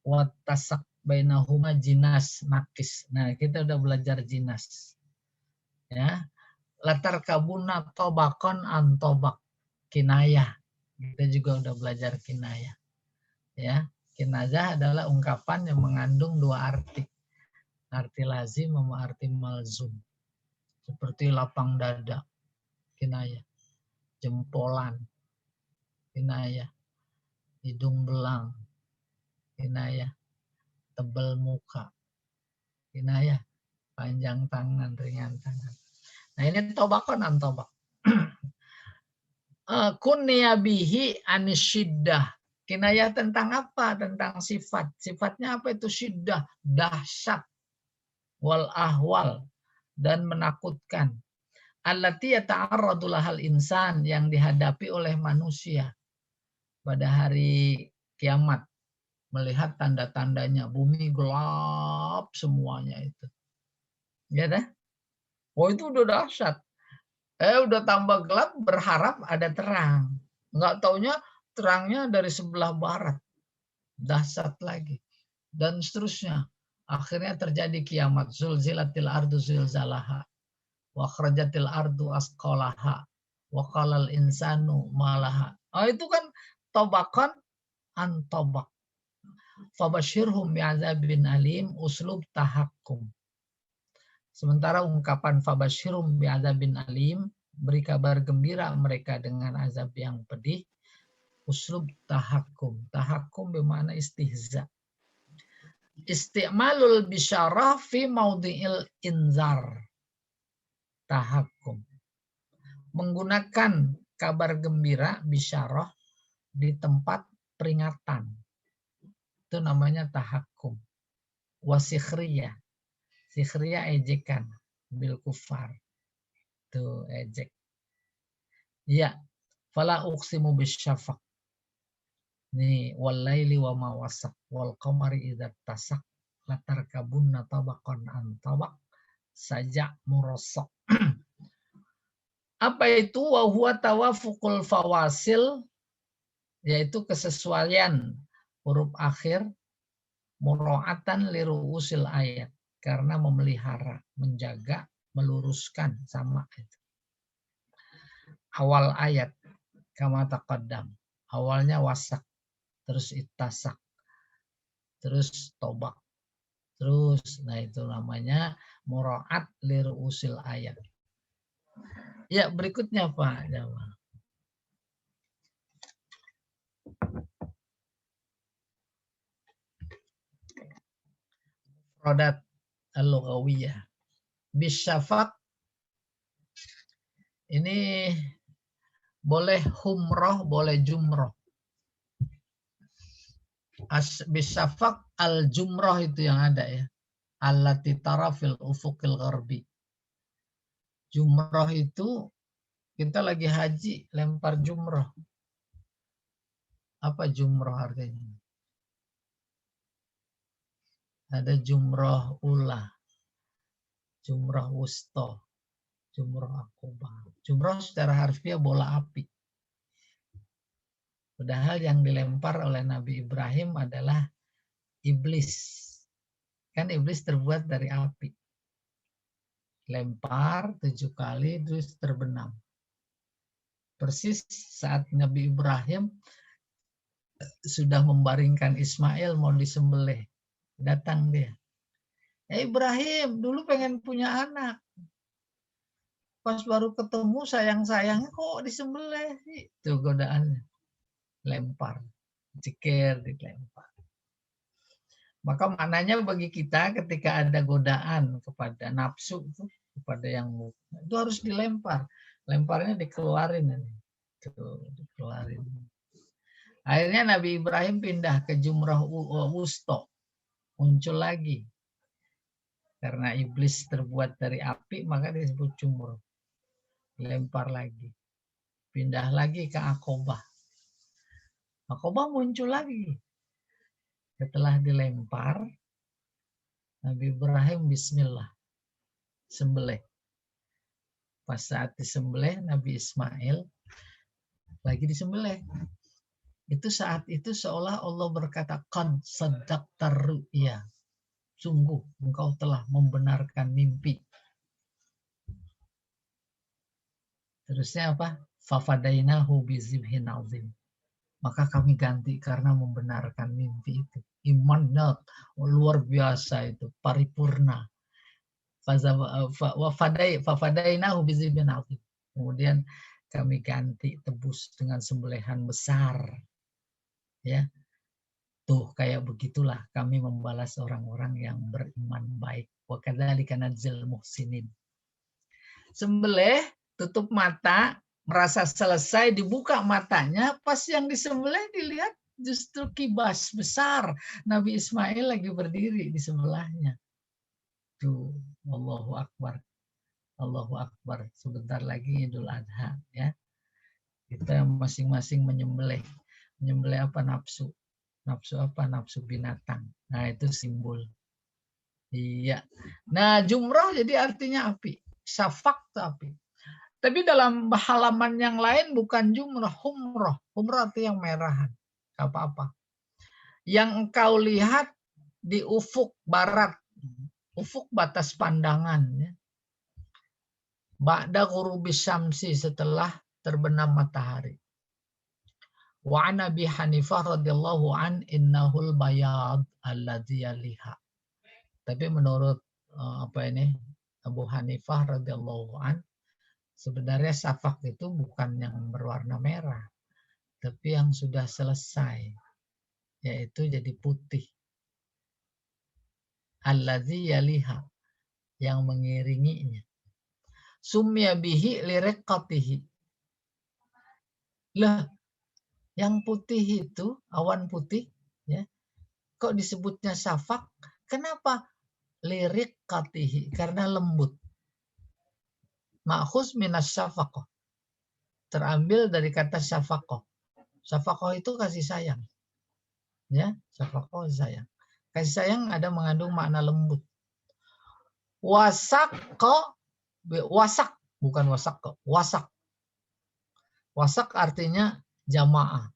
watasak bainahuma jinas nakis. Nah, kita udah belajar jinas. Ya. Latar kabuna tobakon antobak. Kinayah. Kita juga udah belajar kinayah. Ya, kinayah adalah ungkapan yang mengandung dua arti. Arti lazim sama arti malzum. Seperti lapang dada, kinayah. Jempolan, kinayah. Hidung belang, kinayah. Tebal muka, kinayah. Panjang tangan, ringan tangan. Nah ini tobakon antobak. Kunniyabihi anisyiddah. Kinayah tentang apa? Tentang sifat. Sifatnya apa itu? Syiddah, dahsyat, wal ahwal, dan menakutkan. Allati yata'arradu lahal insan, yang dihadapi oleh manusia pada hari kiamat. Melihat tanda-tandanya, bumi gelap semuanya itu. Ya dah? Oh itu udah dahsyat. Udah tambah gelap, berharap ada terang. Nggak taunya terangnya dari sebelah barat. Dahsyat lagi. Dan seterusnya. Akhirnya terjadi kiamat. Zulzilatil ardu zilzalaha. Wa akhrajatil ardu asqalaha. Wa qalal insanu malaha. Oh itu kan tobakan antobak. Fabashirhum bi'adzabin alim uslub tahakkum. Sementara ungkapan fabashirum bi'adzabin alim, beri kabar gembira mereka dengan azab yang pedih, uslub tahakkum. Tahakkum bermakna istihza. Isti'malul bisyarah fi maudhi'il inzar. Tahakkum. Menggunakan kabar gembira bisyarah di tempat peringatan. Itu namanya tahakkum. Wasikhriyah. Sikhriyah ejekan. Bil kufar. Itu ejek. Ya, fala uqsimu bisyafaq. Nih, walaili wa ma wasaq wal qamari idza tasak latarkabunna tabaqan an tabaq saja murassaq. Apa itu? Wa huwa tawafuqul fawasil, yaitu kesesuaian huruf akhir mura'atan liru'usil ayat, karena memelihara, menjaga, meluruskan sama itu. Awal ayat kama taqaddam. Awalnya wasak, terus itasak, terus tobak, terus, nah itu namanya muraat liru'usil ayat. Ya, berikutnya Pak Jamal. Rodat al-lughawiyah. Bisyafaq ini boleh humroh, boleh jumroh. Bisyafaq al-jumroh itu yang ada ya. Allati tara fil ufuqil gharbi. Jumroh itu kita lagi haji, lempar jumroh. Apa jumroh artinya? Ada jumroh ula, jumroh wusto, jumroh akobah. Jumroh secara harfiah bola api. Padahal yang dilempar oleh Nabi Ibrahim adalah iblis. Kan iblis terbuat dari api. Lempar 7 kali terus terbenam. Persis saat Nabi Ibrahim sudah membaringkan Ismail mau disembelih. Datang dia. Ibrahim, dulu pengen punya anak. Pas baru ketemu sayang-sayangnya kok disembelih. Itu godaannya. Lempar. Cikir, dilempar. Maka maknanya bagi kita ketika ada godaan kepada nafsu itu, kepada yang itu harus dilempar. Lemparnya dikeluarin. Itu, dikeluarin. Akhirnya Nabi Ibrahim pindah ke Jumrah Wusto. Muncul lagi. Karena iblis terbuat dari api, maka disebut Jumrah. Lempar lagi. Pindah lagi ke Akobah. Akobah muncul lagi. Setelah dilempar, Nabi Ibrahim bismillah. Sembelih. Pas saat disembelih, Nabi Ismail lagi disembelih. Itu saat itu seolah Allah berkata, qad saddaqtar ru'ya. Sungguh engkau telah membenarkan mimpi. Terusnya apa? Fafadainahu bizibhin azim. Maka kami ganti karena membenarkan mimpi itu. Imannya luar biasa itu, paripurna. Fafadainahu bizibhin azim. Kemudian kami ganti tebus dengan sembelihan besar. Ya. Tuh kayak begitulah kami membalas orang-orang yang beriman baik. Wa kadzalika nadzil muhsinin. Sembelih, tutup mata, merasa selesai, dibuka matanya, pas yang disembelih dilihat justru kibas besar. Nabi Ismail lagi berdiri di sebelahnya. Tuh, Allahu Akbar. Allahu Akbar. Sebentar lagi Idul Adha, ya. Kita masing-masing menyembelih. Menyembelih apa? Nafsu. Nafsu apa? Nafsu binatang. Nah, itu simbol. Iya. Nah, jumroh jadi artinya api. Syafaq itu api. Tapi dalam halaman yang lain bukan jumroh, humroh. Humroh itu yang merahan. Apa-apa. Yang engkau lihat di ufuk barat. Ufuk batas pandangan. Ya. Ba'da ghurubis syamsi, setelah terbenam matahari. Wa an Abi Hanifah radhiyallahu an innahul bayad alladzi yaliha. Tapi menurut Abu Hanifah radhiyallahu an, sebenarnya syafaq itu bukan yang berwarna merah, tapi yang sudah selesai, yaitu jadi putih. Alladzi yaliha, yang mengiringinya. Sumya bihi lireqatihi. Lah, yang putih itu, awan putih, ya, kok disebutnya syafaq? Kenapa? Lireqatihi, karena lembut. Ma'khuz minas syafaqah. Terambil dari kata syafaqah. Syafaqah itu kasih sayang. Ya, syafaqah sayang. Kasih sayang ada mengandung makna lembut. Wasaqqa, wasak, bukan wasaqqa, wasak. Wasak artinya jamaah.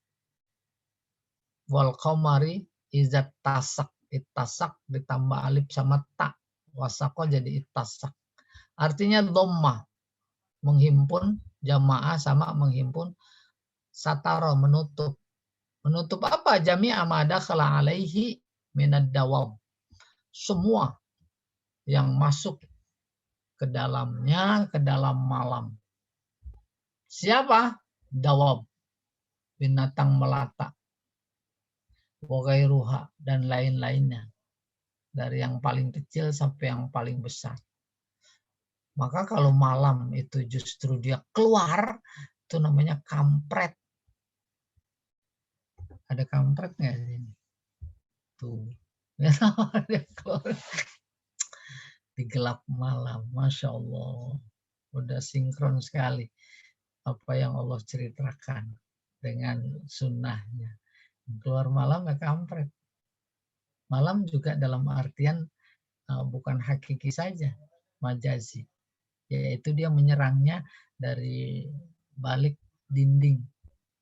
Wal qamari izat tasak, ittasak ditambah alif sama ta. Wasaqqa jadi ittasak. Artinya dhammah, menghimpun, jamaah sama menghimpun, satara menutup. Menutup apa? Jami'a ma dakhala alaihi minad dawab. Semua yang masuk ke dalamnya, ke dalam malam. Siapa? Dawab, binatang melata. Wa ghairuha, dan lain-lainnya. Dari yang paling kecil sampai yang paling besar. Maka kalau malam itu justru dia keluar, itu namanya kampret. Ada kampret nggak di sini? Tuh. Dia keluar di gelap malam. Masya Allah. Udah sinkron sekali apa yang Allah ceritakan dengan sunnahnya. Keluar malam ya kampret. Malam juga dalam artian bukan hakiki saja, majazi. Yaitu dia menyerangnya dari balik dinding,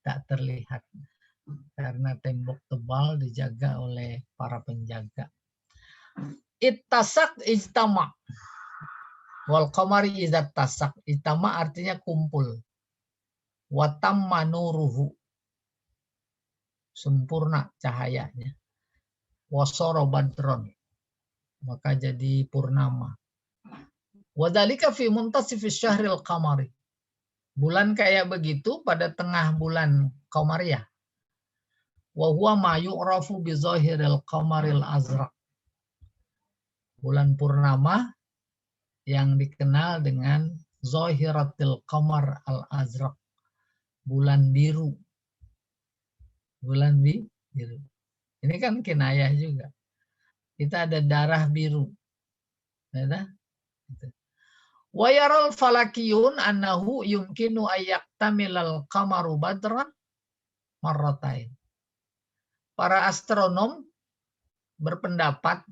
tak terlihat. Karena tembok tebal dijaga oleh para penjaga. Ittasak ijtama. Wal qamari izat tasak. Ijtama artinya kumpul. Watamma nuruhu. Sempurna cahayanya. Wasara badron. Maka jadi purnama. Wadhalika fi muntasifis syahril qamari. Bulan kayak begitu pada tengah bulan Qamariyah. Wa huwa ma yu'rafu bi zahiril qamaril azraq. Bulan purnama yang dikenal dengan zahiratil qamar al azraq. Bulan biru. Bulan biru. Ini kan kinayah juga. Kita ada darah biru. Ya, wa yaral falakiyun annahu yumkinu ayyaktamilal qamaru badran marratain. Para astronom berpendapat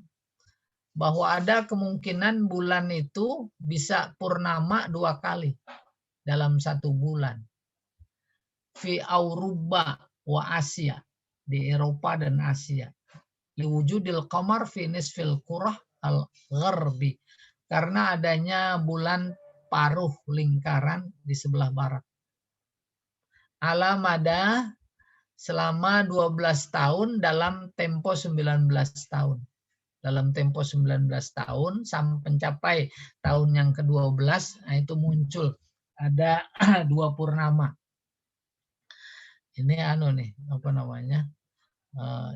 bahwa ada kemungkinan bulan itu bisa purnama 2 kali dalam 1 bulan. Fi Auruba wa Asia, di Eropa dan Asia. Liwujudil qamar fi nisfil qurah al-gharbi, karena adanya bulan separuh lingkaran di sebelah barat. Alamada selama 12 tahun dalam tempo 19 tahun. Dalam tempo 19 tahun sampai mencapai tahun yang ke-12, nah itu muncul ada 2 purnama. Ini nih, apa namanya?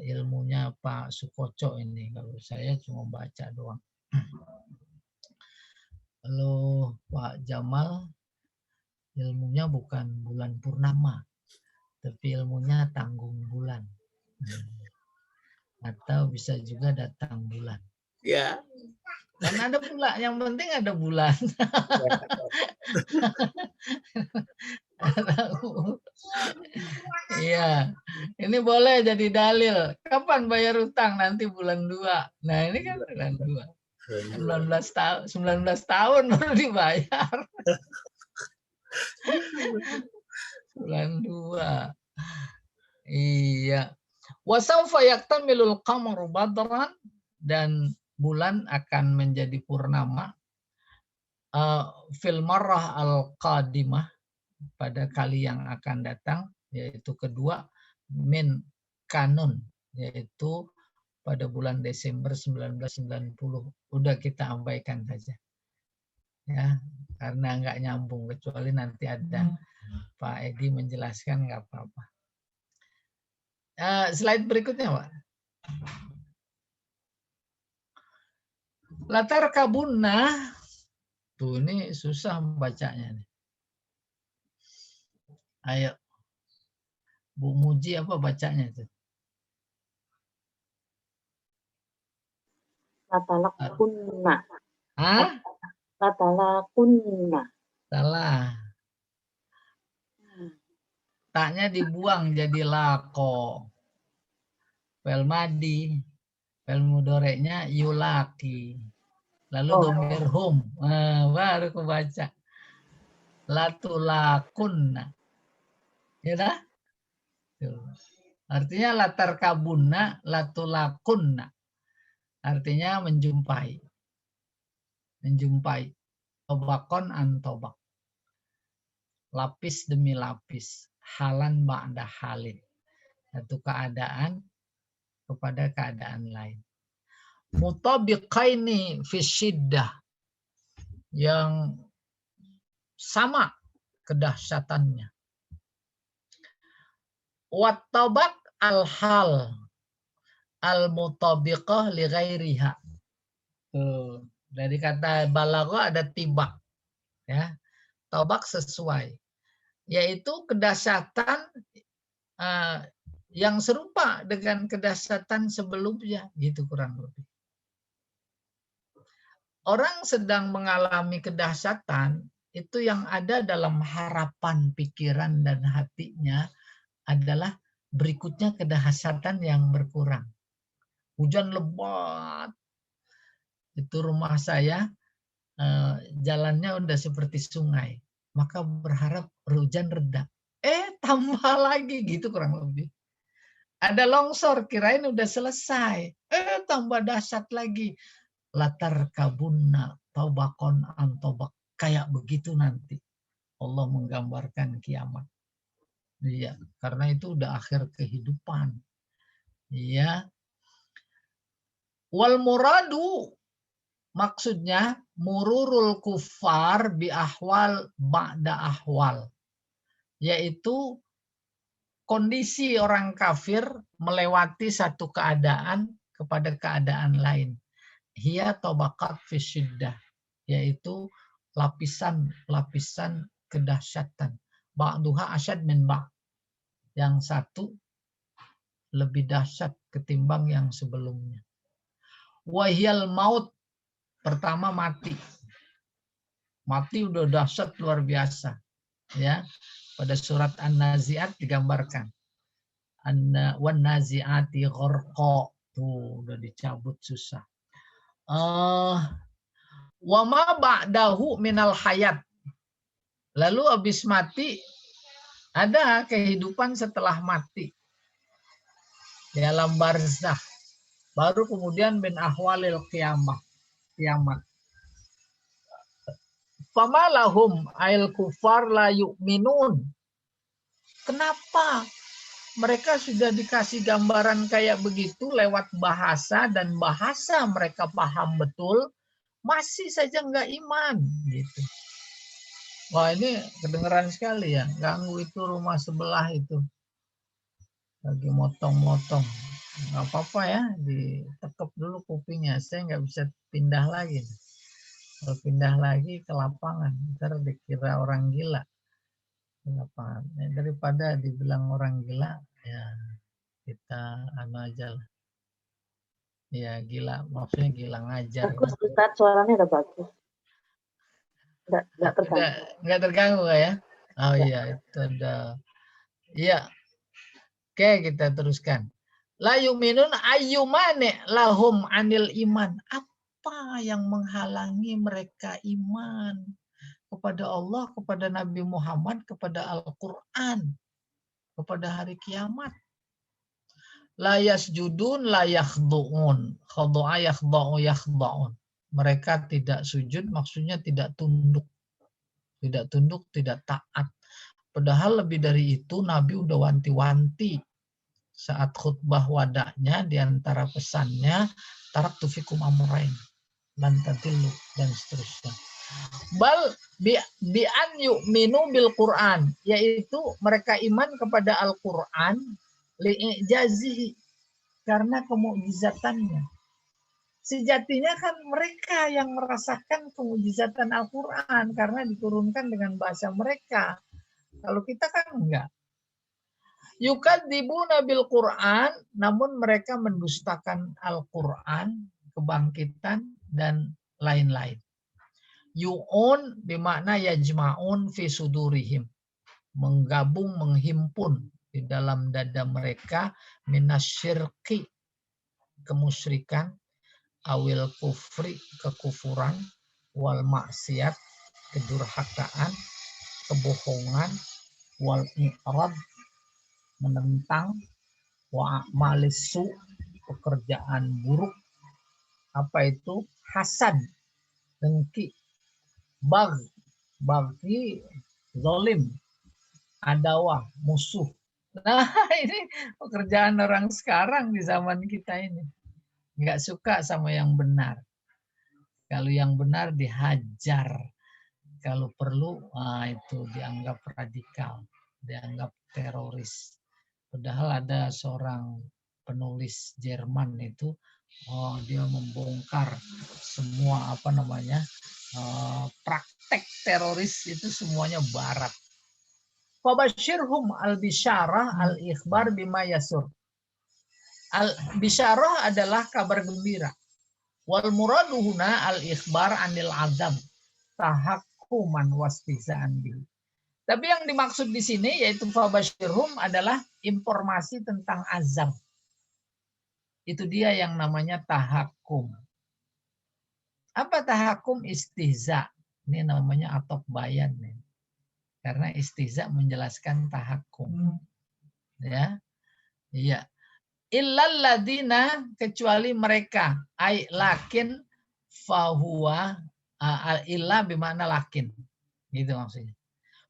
Ilmunya Pak Sukoco ini. Kalau saya cuma baca doang. Kalau Pak Jamal ilmunya bukan bulan purnama, tapi ilmunya tanggung bulan. Atau bisa juga datang bulan. Ya. Dan ada pula, yang penting ada bulan. Iya, ini boleh jadi dalil. Kapan bayar utang? Nanti bulan 2. Nah ini kan bulan 2. 19 tahun baru dibayar. Bulan 2. Iya. Wasaufa yaktamilul qamaru badran, dan bulan akan menjadi purnama fil marrah al-qadimah, pada kali yang akan datang, yaitu kedua, min kanun, yaitu pada bulan Desember 1990. Udah kita abaikan saja. Ya, karena nggak nyambung, kecuali nanti ada Pak Edi menjelaskan, nggak apa-apa. Slide berikutnya, Pak. Latar kabunna, tuh ini susah bacanya nih. Ayo, Bu Muji apa bacanya itu? Latalakunna. Hah? Latalakunna. Salah. Taknya dibuang jadi lako. Pel madi. Pel mudoreknya yulaki. Lalu domir hum. Baru aku baca. Latulakunna. Ya dah? Artinya latar kabunna, latulakunna. Artinya menjumpai. Menjumpai. Tobakon antobak. Lapis demi lapis. Halan ba'da halin. Satu keadaan kepada keadaan lain. Mutabiqaini fi syiddah. Yang sama kedahsyatannya. Wattabak al-hal al-mutabiqah li ghairiha. Dari kata balagha ada tibak. Ya. Tabak sesuai. Yaitu kedahsyatan yang serupa dengan kedahsyatan sebelumnya, gitu kurang lebih. Orang sedang mengalami kedahsyatan, itu yang ada dalam harapan pikiran dan hatinya adalah berikutnya kedahsyatan yang berkurang. Hujan lebat, itu rumah saya jalannya udah seperti sungai, maka berharap hujan reda. Tambah lagi, gitu kurang lebih. Ada longsor, kirain udah selesai. Tambah dahsyat lagi. Latar kabunna taubakon antobak. Kayak begitu nanti. Allah menggambarkan kiamat. Iya, karena itu udah akhir kehidupan. Iya. Wal muradu, maksudnya mururul kufar bi ahwal ba'da ahwal. Yaitu kondisi orang kafir melewati satu keadaan kepada keadaan lain. Hiya tabaqat fi syiddah, yaitu lapisan-lapisan kedahsyatan. Ba'duha asyad min ba'. Yang satu lebih dahsyat ketimbang yang sebelumnya. Wahyal maut, pertama mati. Mati udah dahsyat luar biasa. Ya. Pada surat An-Nazi'at digambarkan. Wan nazi'ati gharqa. Tuh udah dicabut susah. Wa ma ba'dahu minal hayat. Lalu habis mati ada kehidupan setelah mati. Di alam barzakh. Baru kemudian min ahwalil kiamat. Famalahum ail kufar la yu'minun. Kenapa mereka sudah dikasih gambaran kayak begitu lewat bahasa dan bahasa mereka paham betul, masih saja nggak iman gitu. Wah, ini kedengeran sekali ya, ganggu itu rumah sebelah itu. Lagi motong-motong. Nggak apa-apa ya, ditekep dulu kupingnya. Saya nggak bisa pindah lagi. Kalau pindah lagi ke lapangan, ntar dikira orang gila. Lapangan. Daripada dibilang orang gila, ya kita anu aja lah. Ya gila, maksudnya gila ngajar. Bagus Ustaz, suaranya udah bagus. Nggak terganggu. Nggak terganggu ya? Oh iya, itu ada. Iya. Oke, kita teruskan. La yu'minun ayyumane lahum anil iman. Apa yang menghalangi mereka iman kepada Allah, kepada Nabi Muhammad, kepada Al-Quran, kepada hari kiamat? La yasjudun la yakhdu'un. Khadu'a yakhdu'u yakhdu'un. Mereka tidak sujud, maksudnya tidak tunduk. Tidak tunduk, tidak taat. Padahal lebih dari itu Nabi udah wanti-wanti saat khutbah wadaknya, diantara pesannya taraktu fikum amrain lan tadillu dan seterusnya. Bal bi an yu'minu bil Quran, yaitu mereka iman kepada Al-Quran li'ijazihi, karena kemukjizatannya. Sejatinya kan mereka yang merasakan kemujizatan Al-Quran karena diturunkan dengan bahasa mereka. Kalau kita kan enggak. Yukadzibuna bil Quran, namun mereka mendustakan Al-Quran, kebangkitan, dan lain-lain. Yu'un bermakna yajma'un fi sudurihim. Menggabung, menghimpun di dalam dada mereka minasyirki, kemusyrikan, awil kufri, kekufuran, wal maksiat, kedurhakaan, kebohongan, wal i'rad, menentang, wa malisu, pekerjaan buruk. Apa itu? Hasad, dengki, bagi, zolim, adawah, musuh. Nah, ini pekerjaan orang sekarang di zaman kita ini. Nggak suka sama yang benar. Kalau yang benar dihajar. Kalau perlu, itu dianggap radikal, dianggap teroris. Padahal ada seorang penulis Jerman itu, dia membongkar semua praktek teroris itu semuanya Barat. Fabashirhum al-bisyarah al-ikhbar bima yasur. Al-bisyarah adalah kabar gembira. Wal muraduhuna al-ikhbar anil azab tahakkuman wastihza'an bihi. Tapi yang dimaksud di sini yaitu fabashirhum adalah informasi tentang azab. Itu dia yang namanya tahakkum. Apa tahakkum? Istihza. Ini namanya atok bayan nih. Karena istihza menjelaskan tahakkum. Ya. Iya. Illal ladina, kecuali mereka, ai lakin fahuwa illa bimana lakin, gitu maksudnya.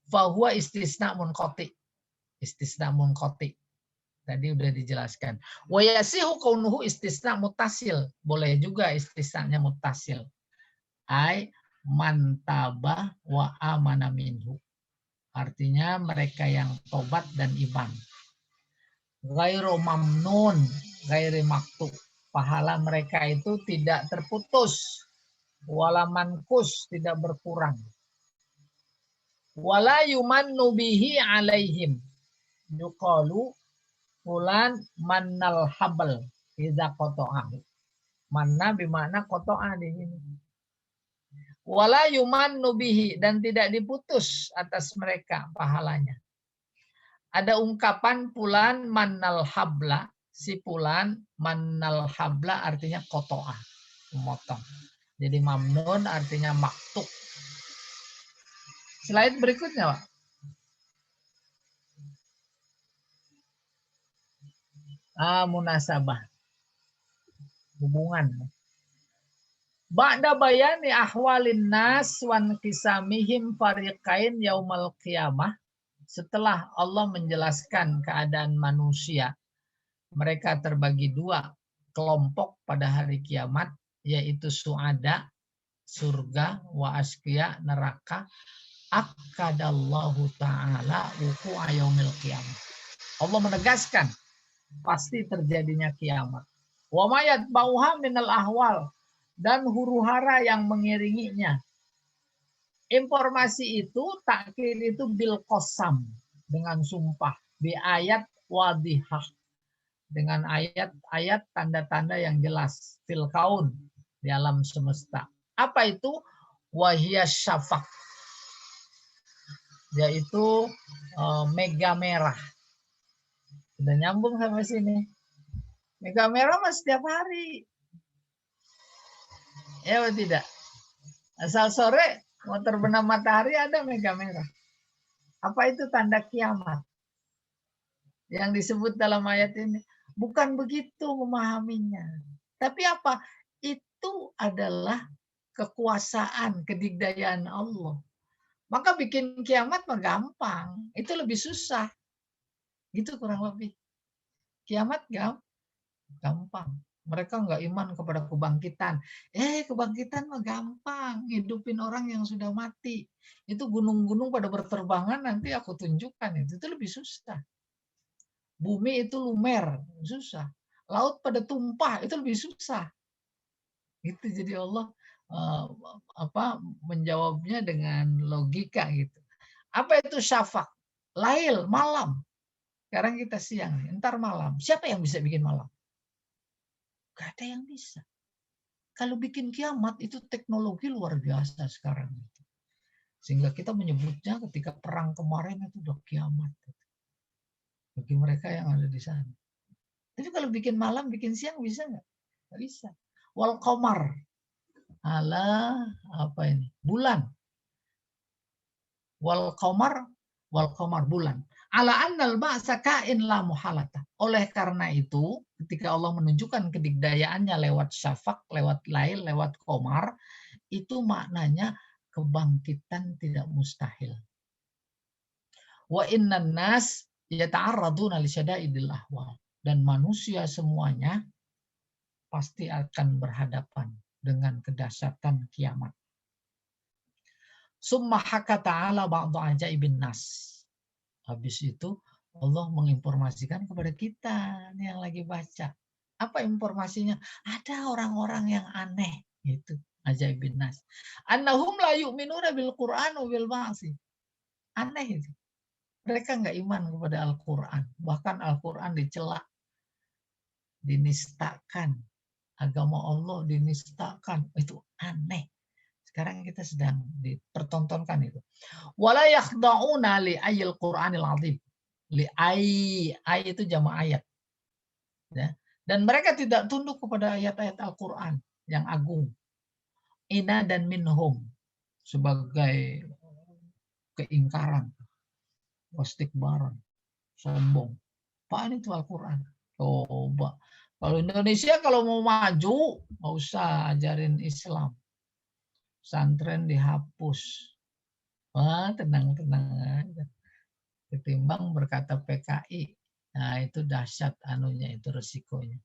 Fahuwa istisna munqati, istisna munqati. Tadi udah dijelaskan. Wa yasihu kaunuhu istisna mutasil, boleh juga istisnanya mutasil. Ai mantabah wa amana minhu. Artinya mereka yang tobat dan iman. Ghairu mamnun, ghairi maktub. Pahala mereka itu tidak terputus. Wala mankus, tidak berkurang. Wala yumannu bihi alaihim. Yuqalu fulan mannal habal idza qata'ahu. Manna bermakna qata'a di sini. Wala yumannu bihi, dan tidak diputus atas mereka pahalanya. Ada ungkapan pulan mannal habla, si pulan mannal habla artinya kotoah, memotong. Jadi mamnun artinya maktub. Slide berikutnya, Pak. Munasabah, hubungan. Ba'da bayani ahwalin nas wan kisamihim fariqain yaumal qiyamah. Setelah Allah menjelaskan keadaan manusia, mereka terbagi dua kelompok pada hari kiamat, yaitu su'ada, surga, wa asqiya, neraka. Akadallahu ta'ala wuku'a yaumil qiyamah. Allah menegaskan pasti terjadinya kiamat. Wa mayat bauha minal ahwal, dan huru-hara yang mengiringinya. Informasi itu takkil itu bil qasam, dengan sumpah, bi ayat wadihah, dengan ayat-ayat tanda-tanda yang jelas, fil kaun, di alam semesta. Apa itu? Wahiyas syafaq, yaitu mega merah. Sudah nyambung sampai sini. Mega merah mas setiap hari. Ya atau tidak? Asal sore mau terbenam matahari ada mega merah. Apa itu tanda kiamat? Yang disebut dalam ayat ini. Bukan begitu memahaminya. Tapi apa? Itu adalah kekuasaan, kedikdayaan Allah. Maka bikin kiamat mah gampang. Itu lebih susah. Gitu kurang lebih. Kiamat gampang. Mereka nggak iman kepada kebangkitan. Kebangkitan mah gampang. Hidupin orang yang sudah mati. Itu gunung-gunung pada berterbangan nanti aku tunjukkan. Itu lebih susah. Bumi itu lumer. Susah. Laut pada tumpah. Itu lebih susah. Gitu. Jadi Allah menjawabnya dengan logika gitu. Apa itu syafaq? Lail, malam. Sekarang kita siang, ntar malam. Siapa yang bisa bikin malam? Gak ada yang bisa. Kalau bikin kiamat itu teknologi luar biasa sekarang. Sehingga kita menyebutnya ketika perang kemarin itu udah kiamat. Bagi mereka yang ada di sana. Tapi kalau bikin malam, bikin siang bisa nggak? Nggak bisa. Wal qamar. Apa ini? Bulan. Wal qamar bulan. Ala annal ba'sa kain la muhalata. Oleh karena itu, ketika Allah menunjukkan kedikdayaannya lewat syafaq, lewat lail, lewat qamar, itu maknanya kebangkitan tidak mustahil. Wa innan nas yata'arraduna li syada'idil ahwal. Dan manusia semuanya pasti akan berhadapan dengan kedahsyatan kiamat. Summa haka ta'ala ba'du ajaibin nas. Habis itu Allah menginformasikan kepada kita nih yang lagi baca. Apa informasinya? Ada orang-orang yang aneh gitu. Ajaibin nas. Annahum la yu'minuna bil Qur'an wa bil ba'si. Aneh itu. Mereka nggak iman kepada Al-Qur'an. Bahkan Al-Qur'an dicela. Dinistakan. Agama Allah dinistakan. Itu aneh. Sekarang kita sedang dipertontonkan itu. Wala yakhda'una li ayil Qur'anil azim. Li ay itu jamak ayat. Ya. Dan mereka tidak tunduk kepada ayat-ayat Al-Qur'an yang agung. Ina dan minhum sebagai keingkaran, wastikbaran, sombong. Apaan itu Al-Qur'an? Coba. Kalau Indonesia kalau mau maju, nggak usah ajarin Islam. Pesantren dihapus. Wah, tenang-tenang aja. Ketimbang berkata PKI. Nah, itu dahsyat anunya, itu resikonya.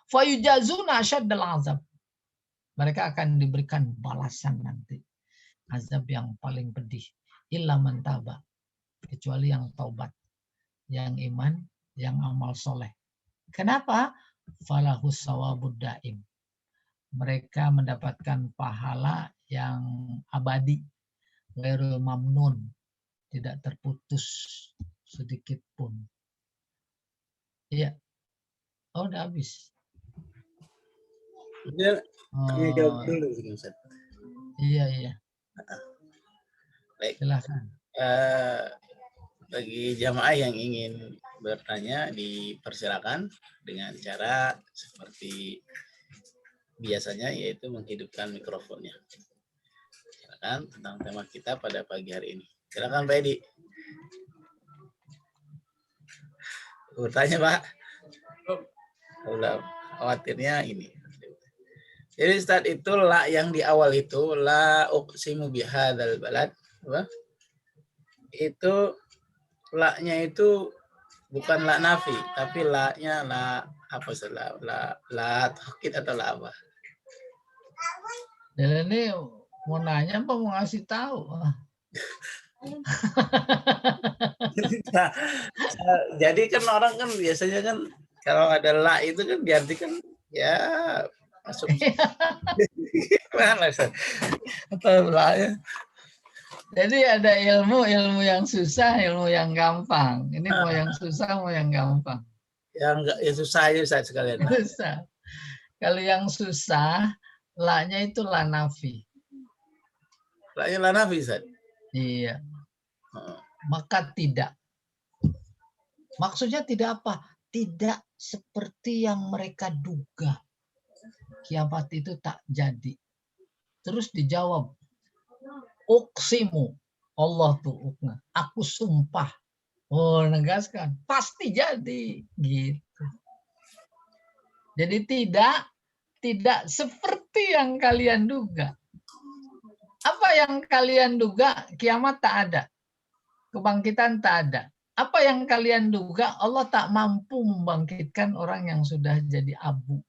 Fayujazuna asyaddal azab. Mereka akan diberikan balasan nanti. Azab yang paling pedih. Illa man taba. Kecuali yang taubat. Yang iman, yang amal soleh. Kenapa? Falahus sawabud daim. Mereka mendapatkan pahala yang abadi. Ghairul mamnun. Tidak terputus sedikit pun. Iya. Oh, udah habis. Dia jawab dulu, Ustaz. Iya. Baik. Silakan. Bagi jamaah yang ingin bertanya, dipersilakan dengan cara seperti biasanya, yaitu menghidupkan mikrofonnya. Silakan tentang tema kita pada pagi hari ini. Silakan Pak Edi. Bertanya Pak. Udah khawatirnya ini. Jadi Ustaz itu la yang di awal itu la uqsimu bihadzal balad, apa? Itu la-nya itu bukan la nafi, tapi la-nya la apa Ustaz? La taukid atau la apa? Dan ini mau nanya apa mau ngasih tahu? Nah, jadi kan orang kan biasanya kan kalau ada la itu kan diartikan ya masuk mana Ustaz? Atau la ya? Jadi ada ilmu yang susah, ilmu yang gampang. Ini mau yang susah, mau yang gampang. Yang enggak ya susah aja Ustaz sekalian. Susah. Kalau yang susah, la-nya itu la nafi. La-nya la nafi Ustaz. Iya. Maka tidak. Maksudnya tidak apa? Tidak seperti yang mereka duga. Kiamat itu tak jadi. Terus dijawab, uksimu. Allah tuh ukna. Aku sumpah. Oh, negaskan. Pasti jadi. Gitu. Jadi tidak seperti yang kalian duga. Apa yang kalian duga? Kiamat tak ada. Kebangkitan tak ada. Apa yang kalian duga? Allah tak mampu membangkitkan orang yang sudah jadi abu.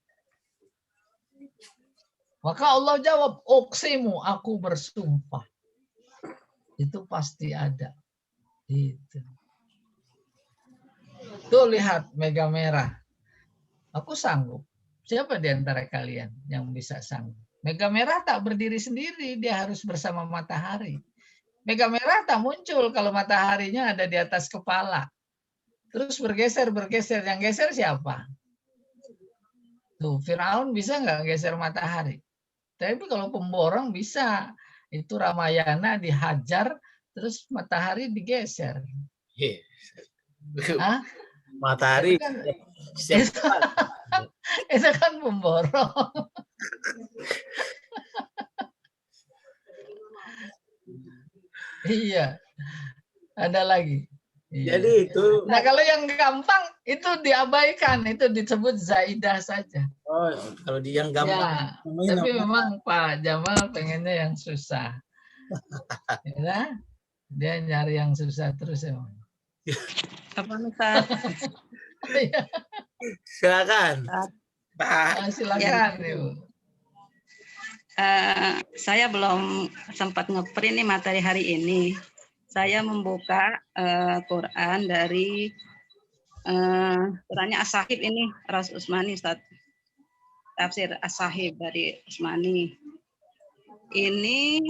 Maka Allah jawab, uksimu, aku bersumpah. Itu pasti ada. Itu. Tuh lihat mega merah. Aku sanggup. Siapa di antara kalian yang bisa sanggup? Mega merah tak berdiri sendiri, dia harus bersama matahari. Mega merah tak muncul kalau mataharinya ada di atas kepala. Terus bergeser. Yang geser siapa? Tuh, Firaun bisa nggak geser matahari? Tapi kalau pemborong bisa. Itu Ramayana dihajar, terus matahari digeser. Hah? Matahari Itu kan, itu kan pemborong. Iya. Ada lagi. Iya. Jadi itu. Nah kalau yang gampang itu diabaikan, itu disebut zaidah saja. Oh, kalau di yang gampang. Ya, tapi memang Pak Jamal pengennya yang susah. Ya, dia nyari yang susah terus emang. Apa Ustaz? Silakan. Silakan Ibu. Saya belum sempat ngeprint nih materi hari ini. Saya membuka Quran dari Qurannya As-Sahib ini, Ras Usmani, Ustaz. Tafsir As-Sahib dari Usmani. Ini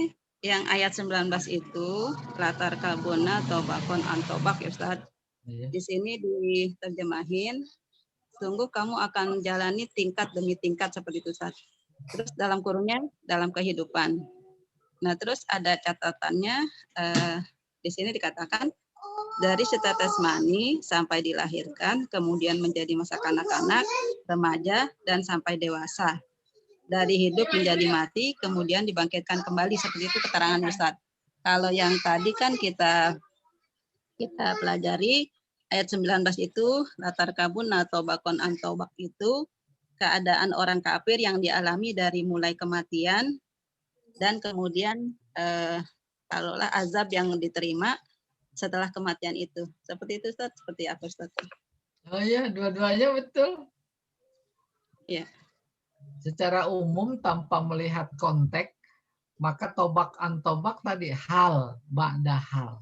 yang ayat 19 itu, latar kabuna tobakon antobak, ya Ustaz. Di sini diterjemahin, sungguh kamu akan jalani tingkat demi tingkat seperti itu, Ustaz. Terus dalam kurungnya, dalam kehidupan. Nah, terus ada catatannya, di sini dikatakan, dari setetes mani sampai dilahirkan, kemudian menjadi masa kanak-kanak, remaja, dan sampai dewasa. Dari hidup menjadi mati, kemudian dibangkitkan kembali, seperti itu keterangan Ustaz. Kalau yang tadi kan kita pelajari, ayat 19 itu, latar kabun atau bakon antobak itu, keadaan orang kafir yang dialami dari mulai kematian, dan kemudian kalaulah azab yang diterima setelah kematian itu. Seperti itu Ustaz, seperti apa Ustaz? Oh iya, dua-duanya betul. Iya. Secara umum tanpa melihat konteks, maka tobak antobak tadi hal, ba'da hal.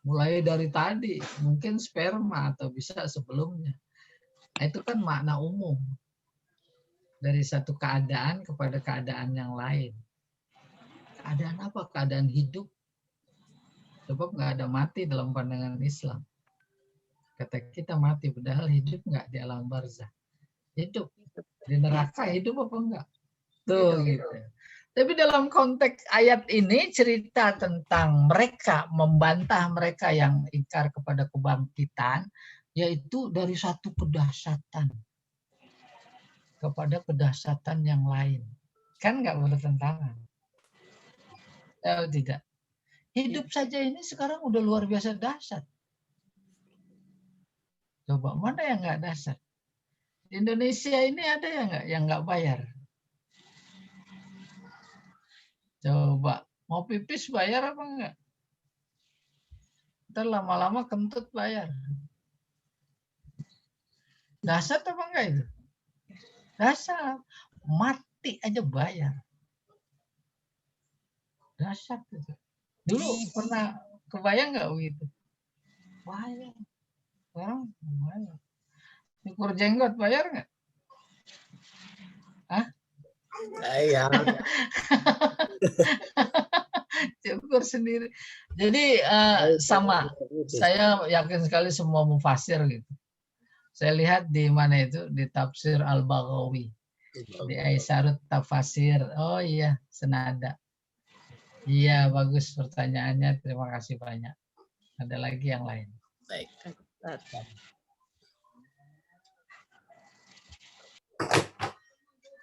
Mulai dari tadi, mungkin sperma atau bisa sebelumnya. Nah, itu kan makna umum. Dari satu keadaan kepada keadaan yang lain. Keadaan apa? Keadaan hidup. Sebab nggak ada mati dalam pandangan Islam. Kata kita mati, padahal hidup nggak di alam barzah. Hidup. Di neraka hidup apa enggak? Tuh gitu. Tapi dalam konteks ayat ini cerita tentang mereka, membantah mereka yang ingkar kepada kebangkitan, yaitu dari satu kedahsyatan kepada kedahsyatan yang lain. Kan nggak bertentangan. Tidak. Hidup saja ini sekarang udah luar biasa dahsyat. Coba mana yang nggak dahsyat? Di Indonesia ini ada yang nggak bayar? Coba, mau pipis bayar apa enggak? Ntar lama-lama kentut bayar. Dahsyat apa enggak itu? Dahsyat. Mati aja bayar. Dahsyat itu. Dulu pernah kebayang nggak begitu? Bayar. Sekarang bayar. Cukur jenggot bayar nggak? Hah? Iya. Cukur sendiri. Jadi sama. Saya yakin sekali semua mufasir gitu. Saya lihat di mana itu, di tafsir Al-Baghawi, di Aisarut Tafasir. Oh iya, senada. Iya, bagus pertanyaannya. Terima kasih banyak. Ada lagi yang lain. Baik.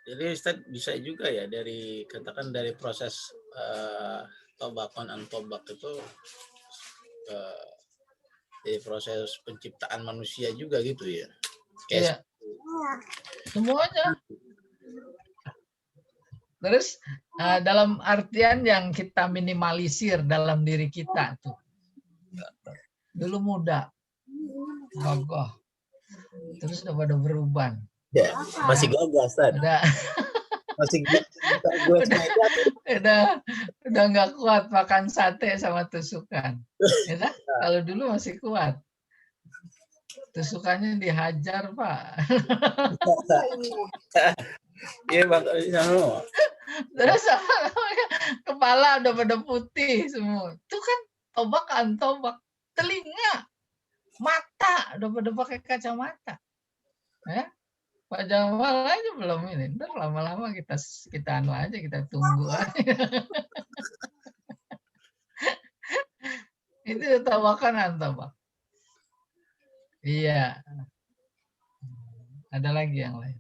Jadi Ustaz bisa juga ya dari katakan dari proses tobakon an tobak itu dari proses penciptaan manusia juga gitu ya. Iya. Semuanya. Terus dalam artian yang kita minimalisir dalam diri kita tuh. Dulu muda, gagah. Terus udah pada berubah. Ya, masih gagah, Ustaz. Masih udah nggak kuat makan sate sama tusukan. Ya, kalau dulu masih kuat. Tusukannya dihajar, Pak. Iya, Bang. Terus kepala udah pada putih semua. Itu kan tobak. Telinga, mata udah pada pakai kacamata. Ya? Pak Jamal aja belum ini. Ntar lama-lama kita anu aja, kita tunggu aja. Itu tabakan antobak. Iya. Ada lagi yang lain.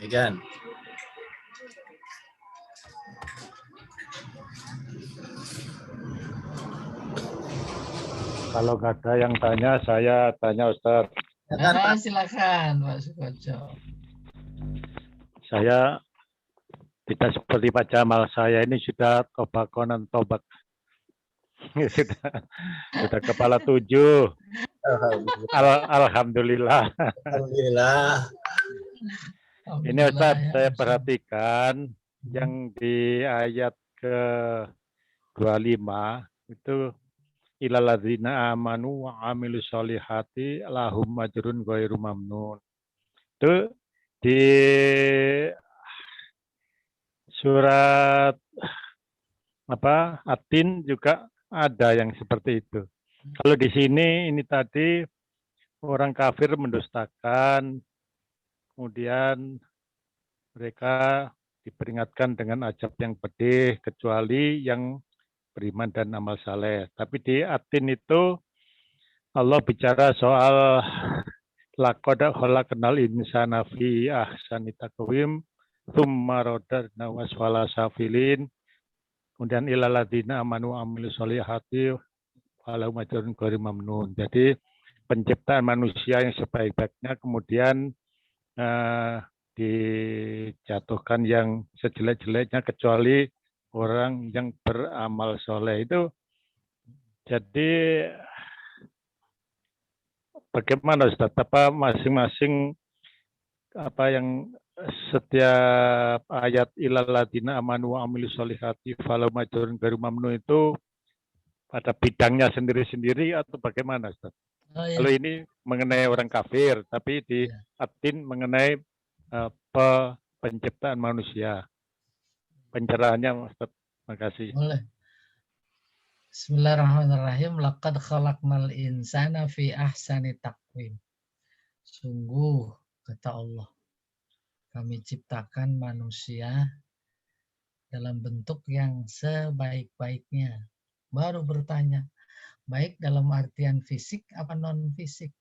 Megan. Kalau nggak ada yang tanya, saya tanya Ustaz. Silakan Pak Sukoco. Saya tidak seperti Pak Jamal, saya ini sudah tobakonan tobak. sudah kepala 7. Alhamdulillah. Alhamdulillah. Ini Ustaz, saya perhatikan yang di ayat ke-25 itu ilalladzina amanu wa amilus solihati lahum ajrun ghairu mamnun. Itu di surat At-Tin juga ada yang seperti itu. Kalau di sini ini tadi orang kafir mendustakan, kemudian mereka diperingatkan dengan azab yang pedih kecuali yang beriman dan amal saleh. Tapi di At-Tin itu Allah bicara soal laqad khalaqnal insana fi ahsani taqwim tsumma radadnahu asfala safilin. Kemudian ilal ladzina amanu wa amilus solihati walahum ajrun ghairu mamnun. Jadi penciptaan manusia yang sebaik-baiknya kemudian dijatuhkan yang sejelek-jeleknya kecuali orang yang beramal soleh. Itu jadi bagaimana Ustaz? Apa masing-masing yang setiap ayat ilal ladzina amanu wa amilus solihati falahum ajrun ghairu mamnun itu pada bidangnya sendiri-sendiri atau bagaimana Ustaz? Iya. Kalau ini mengenai orang kafir, tapi di At-Tin mengenai penciptaan manusia. Pencerahannya Ustaz. Terima kasih. Boleh. Bismillahirrahmanirrahim. Laqad khalaqnal insana fi ahsani taqwim. Sungguh, kata Allah, kami ciptakan manusia dalam bentuk yang sebaik-baiknya. Baru bertanya, baik dalam artian fisik apa non-fisik?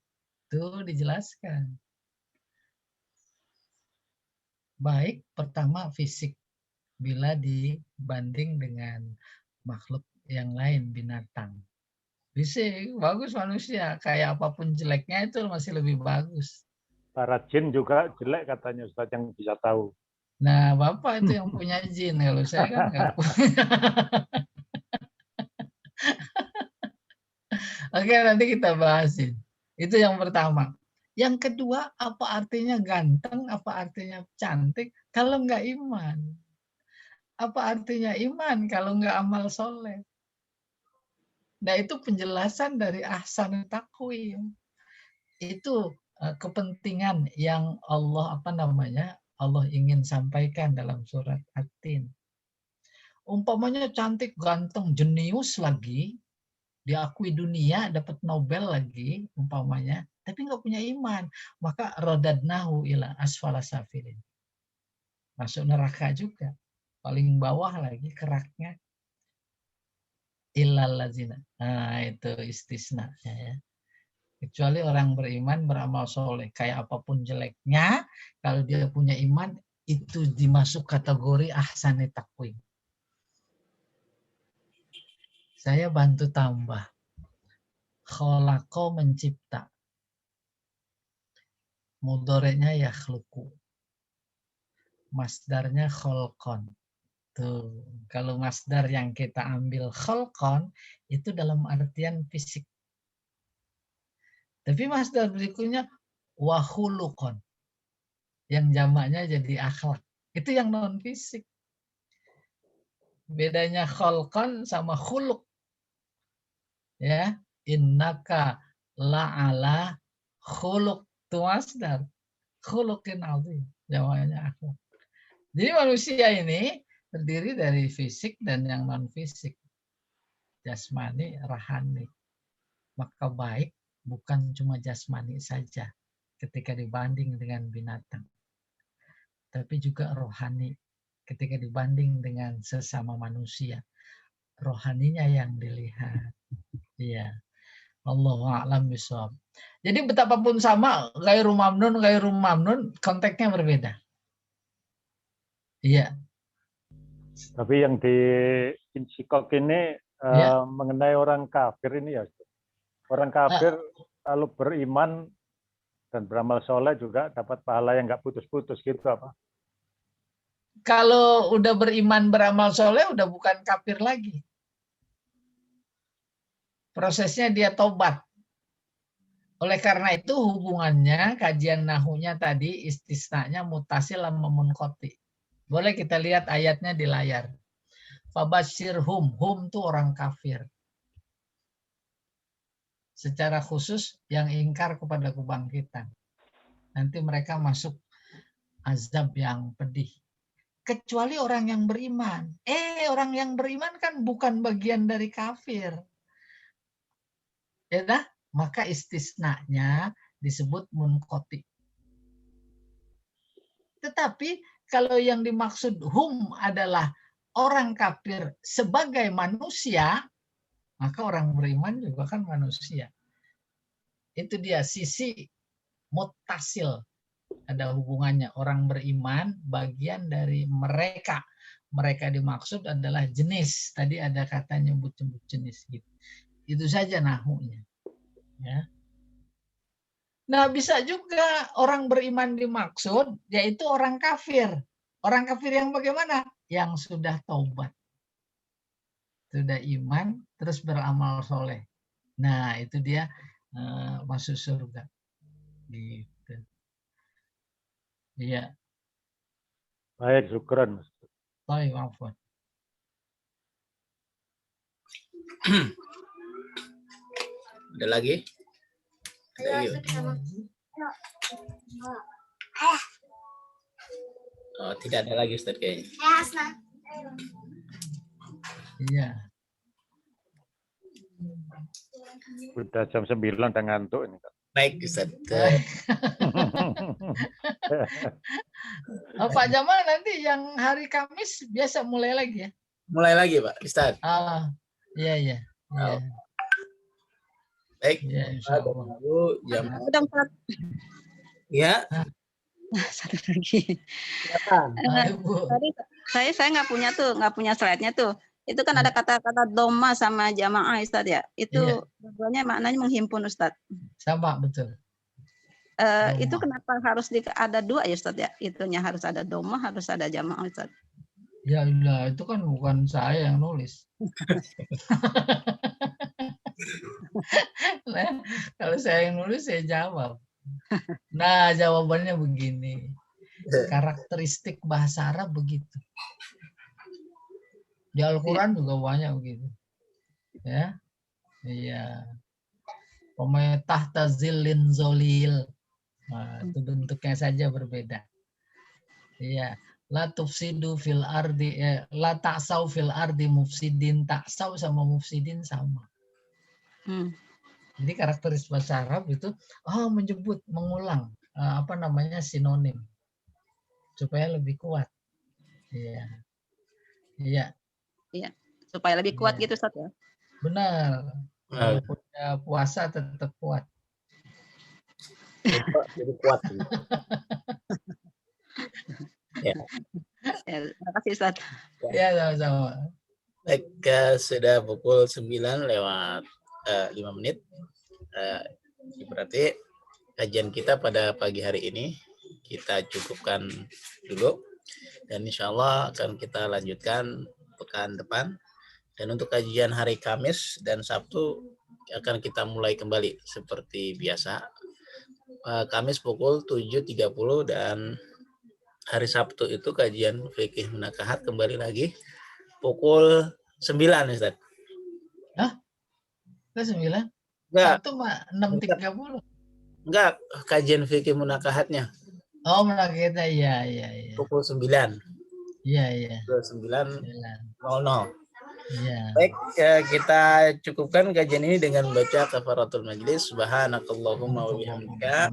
Itu dijelaskan. Baik pertama fisik, bila dibanding dengan makhluk yang lain, binatang. Fisik, bagus manusia. Kayak apapun jeleknya itu masih lebih bagus. Para jin juga jelek katanya Ustaz yang bisa tahu. Nah, Bapak itu yang punya jin, kalau saya kan nggak punya. Oke, nanti kita bahasin. Itu yang pertama. Yang kedua, apa artinya ganteng, apa artinya cantik kalau nggak iman? Apa artinya iman kalau nggak amal soleh? Nah, itu penjelasan dari ahsan takwim. Itu kepentingan yang Allah Allah ingin sampaikan dalam surat At-Tin. Umpamanya cantik, ganteng, jenius lagi, diakui dunia, dapat Nobel lagi, umpamanya, tapi nggak punya iman, maka rodadnahu ila asfala safilin. Masuk neraka juga. Paling bawah lagi keraknya. Illal lazina. Nah, itu istisna ya. Kecuali orang beriman, beramal soleh. Kayak apapun jeleknya, kalau dia punya iman, itu dimasuk kategori ahsani takwim. Saya bantu tambah. Kholako mencipta. Mudorenya yakhluku. Masdarnya kholkon. Tuh, kalau masdar yang kita ambil kholkon, itu dalam artian fisik. Tapi masdar berikutnya wahulukon. Yang jamaknya jadi akhlak. Itu yang non fisik. Bedanya kholkon sama khuluk. Ya, innaka la'ala khuluk tu masdar. Khulukin azim. Jamaknya akhlak. Jadi manusia ini terdiri dari fisik dan yang non fisik. Jasmani, rahani. Maka baik bukan cuma jasmani saja ketika dibanding dengan binatang. Tapi juga rohani ketika dibanding dengan sesama manusia. Rohaninya yang dilihat. Iya. Allahu a'lam bishawab. Jadi betapapun sama, ghairu mamnun, konteksnya berbeda. Iya. Tapi yang di Insyikok ini Ya. mengenai orang kafir ini ya. Orang kafir kalau beriman dan beramal soleh juga dapat pahala yang nggak putus-putus gitu apa? Kalau udah beriman beramal soleh udah bukan kafir lagi. Prosesnya dia tobat. Oleh karena itu hubungannya kajian nahunya tadi istisnanya mutasil sama munqati. Boleh kita lihat ayatnya di layar. Fabashirhum, hum itu orang kafir. Secara khusus yang ingkar kepada kebangkitan. Nanti mereka masuk azab yang pedih. Kecuali orang yang beriman. Orang yang beriman kan bukan bagian dari kafir. Ya, maka istisnanya disebut munqati. Tetapi kalau yang dimaksud hum adalah orang kafir sebagai manusia, maka orang beriman juga kan manusia. Itu dia sisi mutasil. Ada hubungannya. Orang beriman bagian dari mereka. Mereka dimaksud adalah jenis. Tadi ada kata nyebut-nyebut jenis gitu. Itu saja nahunya. Ya. Nah, bisa juga orang beriman dimaksud yaitu orang kafir. Orang kafir yang bagaimana? Yang sudah taubat. Sudah iman terus beramal soleh. Nah, itu dia masuk surga. Gitu. Iya. Baik, syukran. Baik, maafkan. Ada lagi? Oh, tidak ada lagi Ustaz kayaknya. Iya. Udah jam 9 udah ngantuk ini. Baik Ustaz. Pak Jamal nanti yang hari Kamis biasa mulai lagi ya? Mulai lagi Pak Ustaz. Iya. Iya. Baik. Ya, insyaallah. Jam. Ya. Ya. Satu lagi. Tadi saya nggak punya slide-nya tuh. Itu kan ada kata-kata doma sama jamaah Ustaz ya. Itu dua-duanya maknanya menghimpun Ustaz. Sama betul. Itu kenapa harus ada dua ya Ustaz ya? Itunya harus ada domah, harus ada jamaah Ustaz. Ya udah, itu kan bukan saya yang nulis. Nah, kalau saya yang nulis, saya jawab. Nah, jawabannya begini. Karakteristik bahasa Arab begitu. Di Al-Quran juga banyak begitu. Ya, iya. Pokoknya tahta zillin zolil. Nah, itu bentuknya saja berbeda. Iya. La tufsidu fil ardi, la ta'sau fil ardi mufsidin. Ta'sau sama mufsidin sama. Jadi karakteristik bahasa Arab itu menyebut, mengulang sinonim supaya lebih kuat. Iya. Iya. Iya. Supaya lebih kuat gitu Ustaz ya. Benar. Walaupun puasa tetap kuat. Jadi kuat. Ya. Terima kasih Ustaz. Ya, sama-sama. Baik, sudah pukul 9 lewat 5 menit. Berarti kajian kita pada pagi hari ini kita cukupkan dulu. Dan insya Allah akan kita lanjutkan pekan depan. Dan untuk kajian hari Kamis dan Sabtu akan kita mulai kembali seperti biasa. Kamis pukul 7.30 dan hari Sabtu itu kajian fikih munakahat kembali lagi pukul 9 Ustaz. Hah? Ke 9? Enggak. Sabtu 6.30. Enggak, kajian fikih munakahatnya. Oh, munakahatnya, iya. Pukul 9. Iya. Pukul 9.00. Iya. Baik, kita cukupkan kajian ini dengan baca kafaratul majlis. Subhanakallahumma wa bihamdika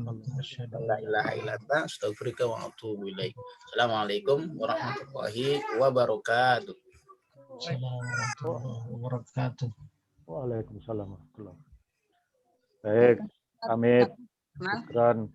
la ilaha illa anta astaghfiruka wa atubu ilaik. Assalamualaikum warahmatullahi wabarakatuh. Assalamualaikum warahmatullahi wabarakatuh. Waalaikumsalam warahmatullahi wabarakatuh. Baik, pamit. Syukran.